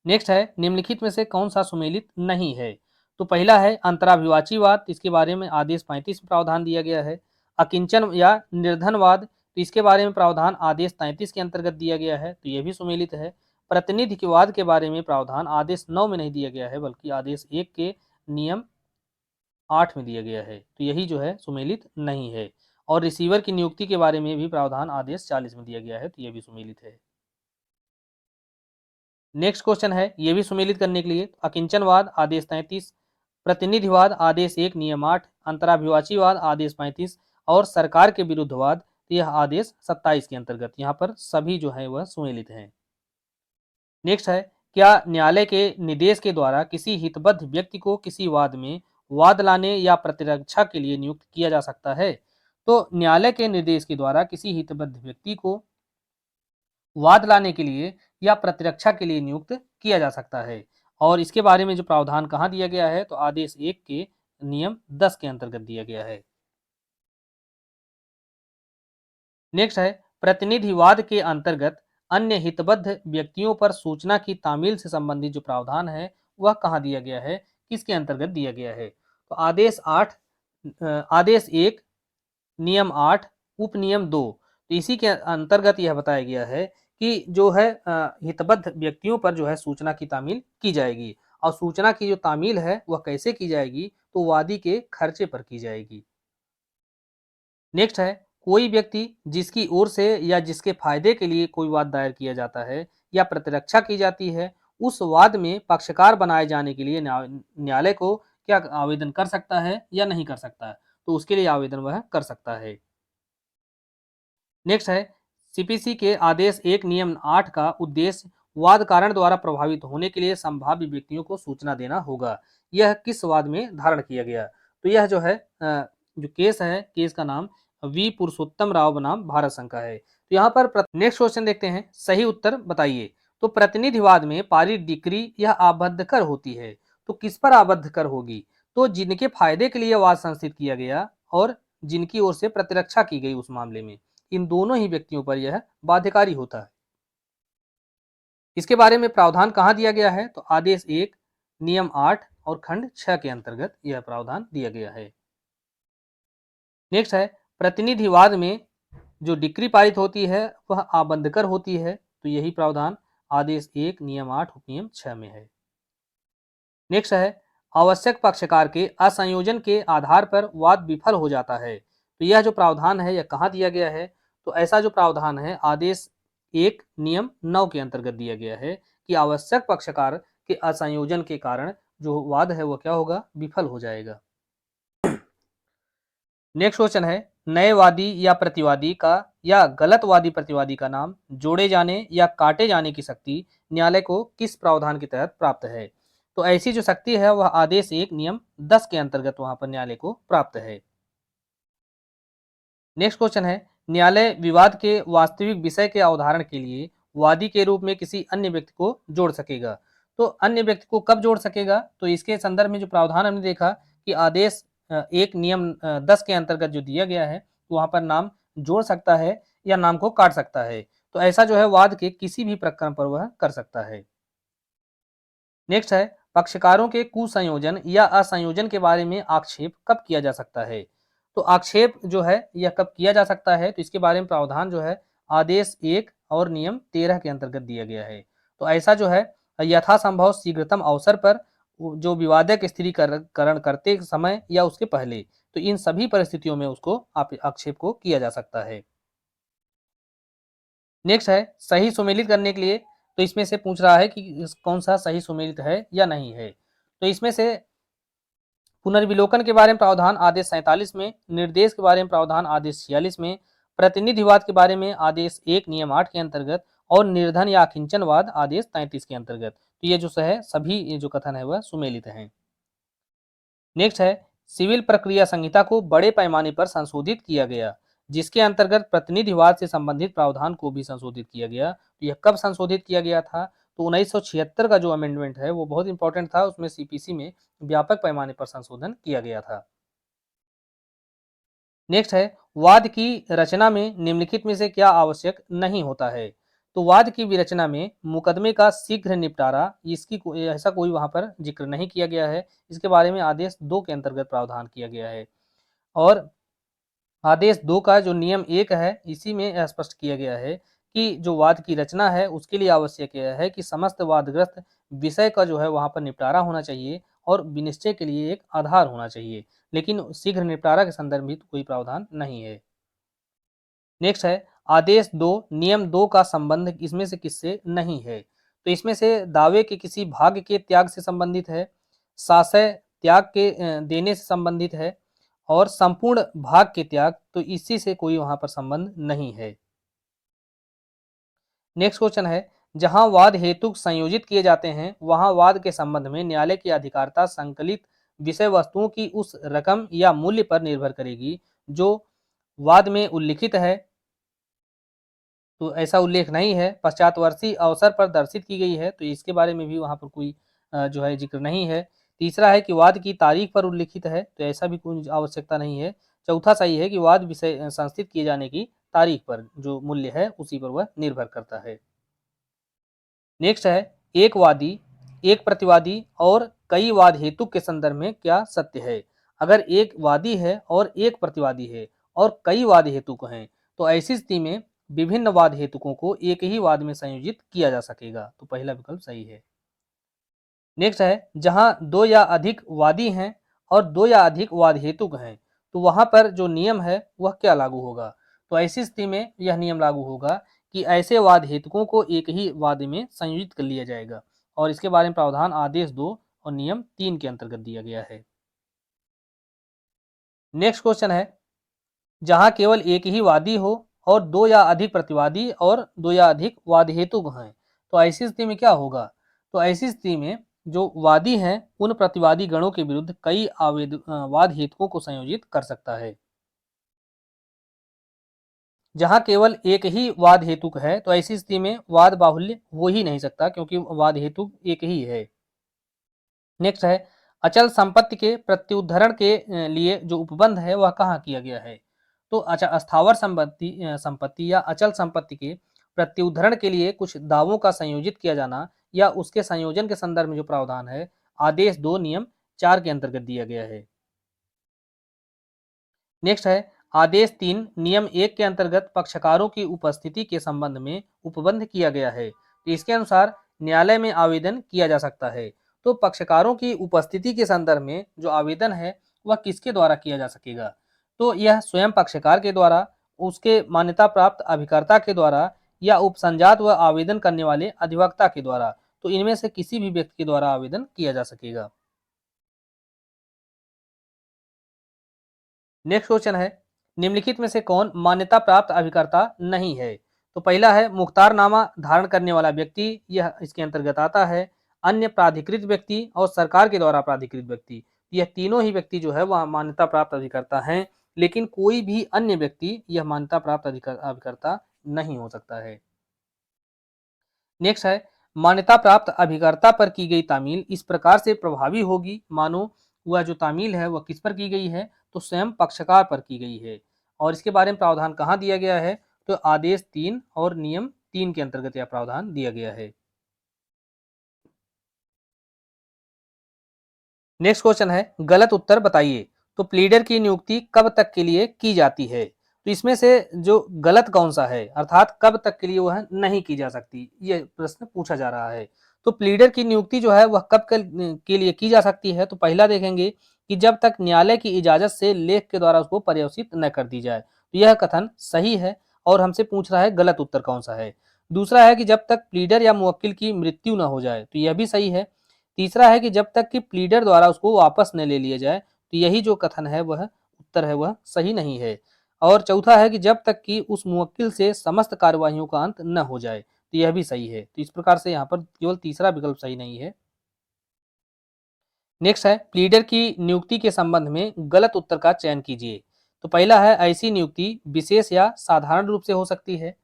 नेक्स्ट है निम्नलिखित में से कौन सा सुमेलित नहीं है। तो पहला है अंतराभिवाचीवाद, इसके बारे में आदेश 35 में प्रावधान दिया गया है। अकिंचन या निर्धनवाद, तो इसके बारे में प्रावधान आदेश 33 के अंतर्गत दिया गया है, तो यह भी सुमेलित है। प्रतिनिधिवाद के बारे में प्रावधान आदेश 9 में नहीं दिया गया है बल्कि आदेश 1 के नियम 8 में दिया गया है, तो यही जो है सुमेलित नहीं है। और रिसीवर की नियुक्ति के बारे में भी प्रावधान आदेश 40 में दिया गया है, तो यह भी सुमेलित है। नेक्स्ट क्वेश्चन है ये भी सुमेलित करने के लिए अकिंचनवाद आदेश 33, प्रतिनिधिवाद आदेश 1 नियम 8, अंतराभिवाचीवाद आदेश 35 और सरकार के विरुद्धवाद यह आदेश 27 के अंतर्गत यहाँ पर सभी जो है वह सुमेलित हैं। नेक्स्ट है क्या न्यायालय के निर्देश के द्वारा किसी हितबद्ध व्यक्ति को किसी वाद में वाद लाने या प्रतिरक्षा के लिए नियुक्त किया जा सकता है। तो न्यायालय के निर्देश के द्वारा किसी हितबद्ध व्यक्ति को वाद लाने के लिए या प्रतिरक्षा के लिए नियुक्त किया जा सकता है। और इसके बारे में जो प्रावधान कहाँ दिया गया है, तो आदेश 1 के नियम 10 के अंतर्गत दिया गया है। नेक्स्ट है प्रतिनिधिवाद के अंतर्गत अन्य हितबद्ध व्यक्तियों पर सूचना की तामील से संबंधित जो प्रावधान है वह कहाँ दिया गया है, किसके अंतर्गत दिया गया है, तो आदेश 1 नियम 8 उपनियम 2, तो इसी के अंतर्गत यह बताया गया है कि जो है हितबद्ध व्यक्तियों पर जो है सूचना की तामील की जाएगी, और सूचना की जो तामील है वह कैसे की जाएगी, तो वादी के खर्चे पर की जाएगी। नेक्स्ट है कोई व्यक्ति जिसकी ओर से या जिसके फायदे के लिए कोई वाद दायर किया जाता है या प्रतिरक्षा की जाती है, उस वाद में पक्षकार बनाए जाने के लिए न्यायालय को क्या आवेदन कर सकता है या नहीं कर सकता है, तो उसके लिए आवेदन वह कर सकता है। नेक्स्ट है सीपीसी के आदेश 1 नियम 8 का उद्देश्य वाद कारण द्वारा प्रभावित होने के लिए संभाव्य व्यक्तियों को सूचना देना होगा। यह किस वाद में धारण किया गया, तो यह जो है जो केस है, केस का नाम वी पुरुषोत्तम राव बनाम भारत संघ का है। तो यहाँ पर नेक्स्ट क्वेश्चन देखते हैं, सही उत्तर बताइए। तो प्रतिनिधिवाद में पारित डिक्री यह आबद्ध कर होती है, तो किस पर आबद्ध कर होगी, तो जिनके फायदे के लिए वाद संस्थित किया गया और जिनकी ओर से प्रतिरक्षा की गई उस मामले में, इन दोनों ही व्यक्तियों पर यह बाध्यकारी होता है। इसके बारे में प्रावधान कहाँ दिया गया है, तो आदेश 1 नियम 8 और खंड 6 के अंतर्गत यह प्रावधान दिया गया है। नेक्स्ट है प्रतिनिधिवाद में जो डिक्री पारित होती है वह आबंधकर होती है, तो यही प्रावधान आदेश 1 नियम 8 उपनियम 6 में है। नेक्स्ट है आवश्यक पक्षकार के असंयोजन के आधार पर वाद विफल हो जाता है, तो यह जो प्रावधान है यह कहाँ दिया गया है, तो ऐसा जो प्रावधान है आदेश 1 नियम 9 के अंतर्गत दिया गया है कि आवश्यक पक्षकार के असंयोजन के कारण जो वाद है वह क्या होगा, विफल हो जाएगा। नेक्स्ट क्वेश्चन है नए वादी या प्रतिवादी का या गलत वादी प्रतिवादी का नाम जोड़े जाने या काटे जाने की शक्ति न्यायालय को किस प्रावधान के तहत प्राप्त है, तो ऐसी जो शक्ति है वह आदेश 1 नियम 10 के अंतर्गत वहां पर न्यायालय को प्राप्त है। नेक्स्ट क्वेश्चन है न्यायालय विवाद के वास्तविक विषय के अवधारण के लिए वादी के रूप में किसी अन्य व्यक्ति को जोड़ सकेगा, तो अन्य व्यक्ति को कब जोड़ सकेगा, तो इसके संदर्भ में जो प्रावधान हमने देखा कि आदेश 1 नियम 10 के अंतर्गत जो दिया गया है वहां पर नाम जोड़ सकता है या नाम को काट सकता है, तो ऐसा जो है वाद के किसी भी प्रकरण पर वह कर सकता है। नेक्स्ट है पक्षकारों के कुसंयोजन या असंयोजन के बारे में आक्षेप कब किया जा सकता है, तो आक्षेप जो है यह कब किया जा सकता है, तो इसके बारे में प्रावधान जो है आदेश 1 और नियम 13 के अंतर्गत दिया गया है। तो ऐसा जो है यथासंभव शीघ्रतम अवसर पर जो विवादक स्थिरीकरण करते समय या उसके पहले, तो इन सभी परिस्थितियों में उसको आक्षेप को किया जा सकता है। नेक्स्ट है सही सुमेलित करने के लिए, तो इसमें से पूछ रहा है कि कौन सा सही सुमेलित है या नहीं है, तो इसमें से पुनर्विलोकन के बारे में प्रावधान आदेश 47 में, निर्देश के बारे में प्रावधान आदेश 46 में, प्रतिनिधिवाद के बारे में आदेश 1 नियम 8 के अंतर्गत और निर्धन या अकिंचनवाद आदेश 33 के अंतर्गत, तो ये जो है सभी ये जो कथन है वह सुमेलित हैं। नेक्स्ट है सिविल प्रक्रिया संहिता को बड़े पैमाने पर संशोधित किया गया, जिसके अंतर्गत प्रतिनिधिवाद से संबंधित प्रावधान को भी संशोधित किया गया, तो यह कब संशोधित किया गया था, तो 1976 का जो अमेंडमेंट है वो बहुत इंपॉर्टेंट था, उसमें सीपीसी में व्यापक पैमाने पर संशोधन किया गया था। नेक्स्ट है वाद की रचना में निम्नलिखित में से क्या आवश्यक नहीं होता है, तो वाद की विरचना में मुकदमे का शीघ्र निपटारा इसकी ऐसा कोई वहां पर जिक्र नहीं किया गया है, इसके बारे में आदेश 2 के अंतर्गत प्रावधान किया गया है। और आदेश 2 का जो नियम 1 है इसी में स्पष्ट किया गया है कि जो वाद की रचना है उसके लिए आवश्यक यह है कि समस्त वादग्रस्त विषय का जो है वहां पर निपटारा होना चाहिए और विनिश्चय के लिए एक आधार होना चाहिए, लेकिन शीघ्र निपटारा के संदर्भित कोई प्रावधान नहीं है। नेक्स्ट है आदेश 2 नियम 2 का संबंध इसमें से किससे नहीं है, तो इसमें से दावे के किसी भाग के त्याग से संबंधित है, साशय त्याग के देने से संबंधित है और संपूर्ण भाग के त्याग, तो इसी से कोई वहां पर संबंध नहीं है। नेक्स्ट क्वेश्चन है जहां वाद हेतु संयोजित किए जाते हैं वहां वाद के संबंध में न्यायालय की अधिकारिता संकलित विषय वस्तुओं की उस रकम या मूल्य पर निर्भर करेगी जो वाद में उल्लिखित है, तो ऐसा उल्लेख नहीं है, पश्चातवर्ती अवसर पर दर्शित की गई है, तो इसके बारे में भी वहां पर कोई जो है जिक्र नहीं है। तीसरा है कि वाद की तारीख पर उल्लिखित है, तो ऐसा भी कोई आवश्यकता नहीं है। चौथा सही है कि वाद विषय संस्थित किए जाने की तारीख पर जो मूल्य है उसी पर वह निर्भर करता है। नेक्स्ट है एक वादी, एक प्रतिवादी और कई वाद हेतु के संदर्भ में क्या सत्य है। अगर एक वादी है और एक प्रतिवादी है और कई वाद हेतुक हैं, तो ऐसी स्थिति में विभिन्न वाद हेतुकों को एक ही वाद में संयोजित किया जा सकेगा, तो पहला विकल्प सही है। नेक्स्ट है जहां दो या अधिक वादी हैं और दो या अधिक वाद हेतुक हैं, तो वहां पर जो नियम है वह क्या लागू होगा। तो ऐसी स्थिति में यह नियम लागू होगा कि ऐसे वाद हेतुकों को एक ही वाद में संयोजित कर लिया जाएगा, और इसके बारे में प्रावधान आदेश 2 और नियम 3 के अंतर्गत दिया गया है। नेक्स्ट क्वेश्चन है जहां केवल एक ही वादी हो और दो या अधिक प्रतिवादी और दो या अधिक वाद हेतुक हैं, तो ऐसी स्थिति में क्या होगा। तो ऐसी स्थिति में जो वादी हैं उन प्रतिवादी गणों के विरुद्ध कई वाद हेतुकों को संयोजित कर सकता है। जहां केवल एक ही वाद हेतुक है, तो ऐसी स्थिति में वाद बाहुल्य हो ही नहीं सकता, क्योंकि वाद हेतुक एक ही है। नेक्स्ट है अचल संपत्ति के प्रत्युद्धरण के लिए जो उपबंध है वह कहाँ किया गया है। तो अच्छा, स्थावर संपत्ति या अचल संपत्ति के प्रत्युद्धरण के लिए कुछ दावों का संयोजित किया जाना या उसके संयोजन के संदर्भ में जो प्रावधान है आदेश 2 नियम 4 के अंतर्गत दिया गया है। नेक्स्ट है आदेश 3 नियम 1 के अंतर्गत पक्षकारों की उपस्थिति के संबंध में उपबंध किया गया है। तो इसके अनुसार न्यायालय में आवेदन किया जा सकता है। तो पक्षकारों की उपस्थिति के संदर्भ में जो आवेदन है वह किसके द्वारा किया जा सकेगा। तो यह स्वयं पक्षकार के द्वारा, उसके मान्यता प्राप्त अभिकर्ता के द्वारा या उपसंजात व आवेदन करने वाले अधिवक्ता के द्वारा। तो इनमें से किसी भी व्यक्ति के द्वारा आवेदन किया जा सकेगा। नेक्स्ट क्वेश्चन है निम्नलिखित में से कौन मान्यता प्राप्त अभिकर्ता नहीं है। तो पहला है मुख्तारनामा धारण करने वाला व्यक्ति, यह इसके अंतर्गत आता है। अन्य प्राधिकृत व्यक्ति और सरकार के द्वारा प्राधिकृत व्यक्ति, यह तीनों ही व्यक्ति जो है वह मान्यता प्राप्त अभिकर्ता हैं, लेकिन कोई भी अन्य व्यक्ति यह मान्यता प्राप्त अभिकर्ता नहीं हो सकता है। नेक्स्ट है मान्यता प्राप्त अभिकर्ता पर की गई तामील इस प्रकार से प्रभावी होगी मानो वह जो तामील है वह किस पर की गई है, तो स्वयं पक्षकार पर की गई है। और इसके बारे में प्रावधान कहाँ दिया गया है, तो आदेश 3 और नियम 3 के अंतर्गत यह प्रावधान दिया गया है। नेक्स्ट क्वेश्चन है गलत उत्तर बताइए। तो प्लीडर की नियुक्ति कब तक के लिए की जाती है। तो इसमें से जो गलत कौन सा है, अर्थात कब तक के लिए वह नहीं की जा सकती, ये प्रश्न पूछा जा रहा है। तो प्लीडर की नियुक्ति जो है वह कब के लिए की जा सकती है। तो पहला देखेंगे कि जब तक न्यायालय की इजाजत से लेख के द्वारा उसको पर्यवसित न कर दी जाए, तो यह कथन सही है और हमसे पूछ रहा है गलत उत्तर कौन सा है। दूसरा है कि जब तक प्लीडर या मुवक्किल की मृत्यु न हो जाए, तो यह भी सही है। तीसरा है कि जब तक कि प्लीडर द्वारा उसको वापस न ले लिया जाए, तो यही जो कथन है वह उत्तर है वह सही नहीं है। और चौथा है कि जब तक कि उस मुवक्किल से समस्त कार्यवाहियों का अंत न हो जाए, तो यह भी सही है। तो इस प्रकार से यहाँ पर केवल तीसरा विकल्प सही नहीं है। नेक्स्ट है प्लीडर की नियुक्ति के संबंध में गलत उत्तर का चयन कीजिए। तो पहला है ऐसी नियुक्ति विशेष या साधारण रूप से हो सकती है,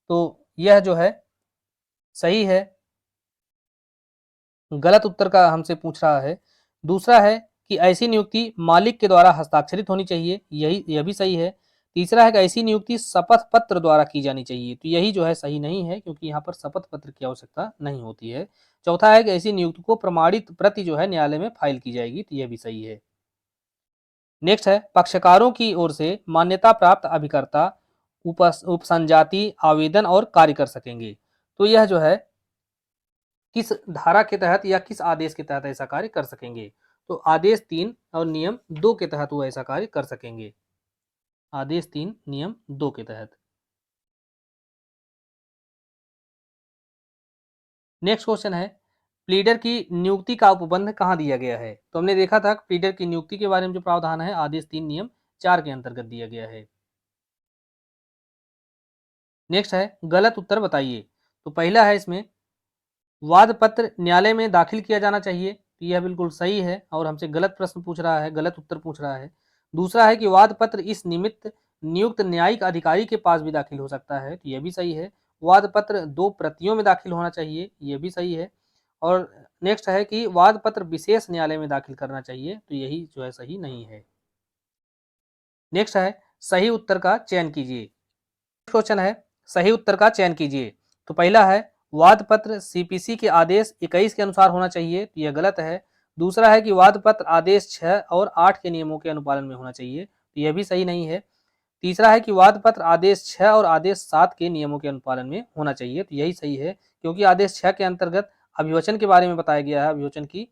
तो यह जो है सही है। गलत उत्तर का हमसे पूछ रहा है। दूसरा है कि ऐसी नियुक्ति मालिक के द्वारा हस्ताक्षरित होनी चाहिए, यह भी सही है। तीसरा है कि ऐसी नियुक्ति शपथ पत्र द्वारा की जानी चाहिए, तो यही जो है सही नहीं है, क्योंकि यहाँ पर शपथ पत्र की आवश्यकता नहीं होती है। चौथा है कि ऐसी नियुक्ति को प्रमाणित प्रति जो है न्यायालय में फाइल की जाएगी, तो यह भी सही है। नेक्स्ट है पक्षकारों की ओर से मान्यता प्राप्त अभिकर्ता उपसंजाति आवेदन और कार्य कर सकेंगे। तो यह जो है किस धारा के तहत या किस आदेश के तहत ऐसा कार्य कर सकेंगे। तो आदेश 3 और नियम 2 के तहत वो ऐसा कार्य कर सकेंगे। आदेश 3 नियम 2 के तहत। नेक्स्ट क्वेश्चन है प्लीडर की नियुक्ति का उपबंध कहाँ दिया गया है। तो हमने देखा था प्लीडर की नियुक्ति के बारे में जो प्रावधान है आदेश 3 नियम 4 के अंतर्गत दिया गया है। नेक्स्ट है गलत उत्तर बताइए। तो पहला है इसमें वाद पत्र न्यायालय में दाखिल किया जाना चाहिए, तो यह बिल्कुल सही है और हमसे गलत प्रश्न पूछ रहा है, गलत उत्तर पूछ रहा है। दूसरा है कि वाद पत्र इस निमित्त नियुक्त न्यायिक अधिकारी के पास भी दाखिल हो सकता है, तो यह भी सही है। वाद पत्र 2 प्रतियों में दाखिल होना चाहिए, यह भी सही है। और नेक्स्ट है कि वाद पत्र विशेष न्यायालय में दाखिल करना चाहिए, तो यही जो है सही नहीं है। नेक्स्ट है सही उत्तर का चयन कीजिए। क्वेश्चन है सही उत्तर का चयन कीजिए। तो पहला है वाद पत्र सीपीसी के आदेश 21 के अनुसार होना चाहिए, तो यह गलत है। दूसरा है कि वाद पत्र आदेश 6 और 8 के नियमों के अनुपालन में होना चाहिए, तो यह भी सही नहीं है। तीसरा है कि वाद पत्र आदेश 6 और आदेश 7 के नियमों के अनुपालन में होना चाहिए, तो यही सही है, क्योंकि आदेश 6 के अंतर्गत अभिवचन के बारे में बताया गया है, अभिवचन की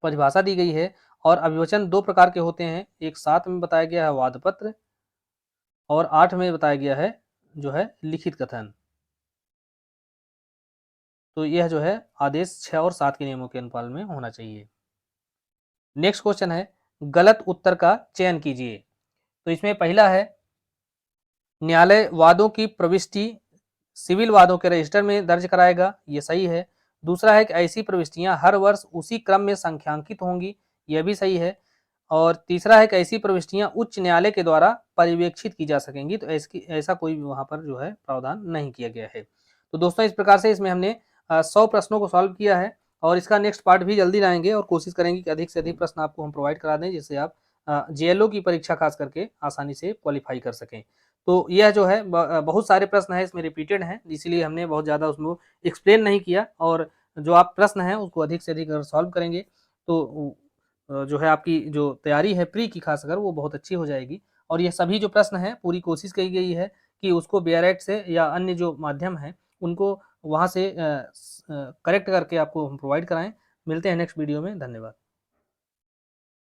परिभाषा दी गई है। और अभिवचन 2 प्रकार के होते हैं, एक 7 में बताया गया है वाद पत्र, और 8 में बताया गया है जो है लिखित कथन। तो यह जो है आदेश 6 और 7 के नियमों के अनुपालन में होना चाहिए। नेक्स्ट क्वेश्चन है गलत उत्तर का चयन कीजिए। तो इसमें पहला है न्यायालय वादों की प्रविष्टि सिविल वादों के रजिस्टर में दर्ज कराएगा, ये सही है। दूसरा है कि ऐसी प्रविष्टियां हर वर्ष उसी क्रम में संख्यांकित होंगी, यह भी सही है। और तीसरा है कि ऐसी प्रविष्टियां उच्च न्यायालय के द्वारा पर्यवेक्षित की जा सकेंगी, तो ऐसा कोई वहां पर जो है प्रावधान नहीं किया गया है। तो दोस्तों इस प्रकार से इसमें हमने 100 प्रश्नों को सॉल्व किया है, और इसका नेक्स्ट पार्ट भी जल्दी लाएंगे और कोशिश करेंगे कि अधिक से अधिक प्रश्न आपको हम प्रोवाइड करा दें, जिससे आप जेएलओ की परीक्षा खास करके आसानी से क्वालिफाई कर सकें। तो यह जो है बहुत सारे प्रश्न हैं इसमें रिपीटेड हैं, इसीलिए हमने बहुत ज़्यादा उसमें एक्सप्लेन नहीं किया। और जो आप प्रश्न हैं उसको अधिक से अधिक अगर सॉल्व करेंगे तो जो है आपकी जो तैयारी है प्री की खास अगर वो बहुत अच्छी हो जाएगी। और ये सभी जो प्रश्न हैं पूरी कोशिश की गई है कि उसको बेयरएट से या अन्य जो माध्यम हैं उनको वहाँ से करेक्ट करके आपको हम प्रोवाइड कराएं। मिलते हैं नेक्स्ट वीडियो में, धन्यवाद।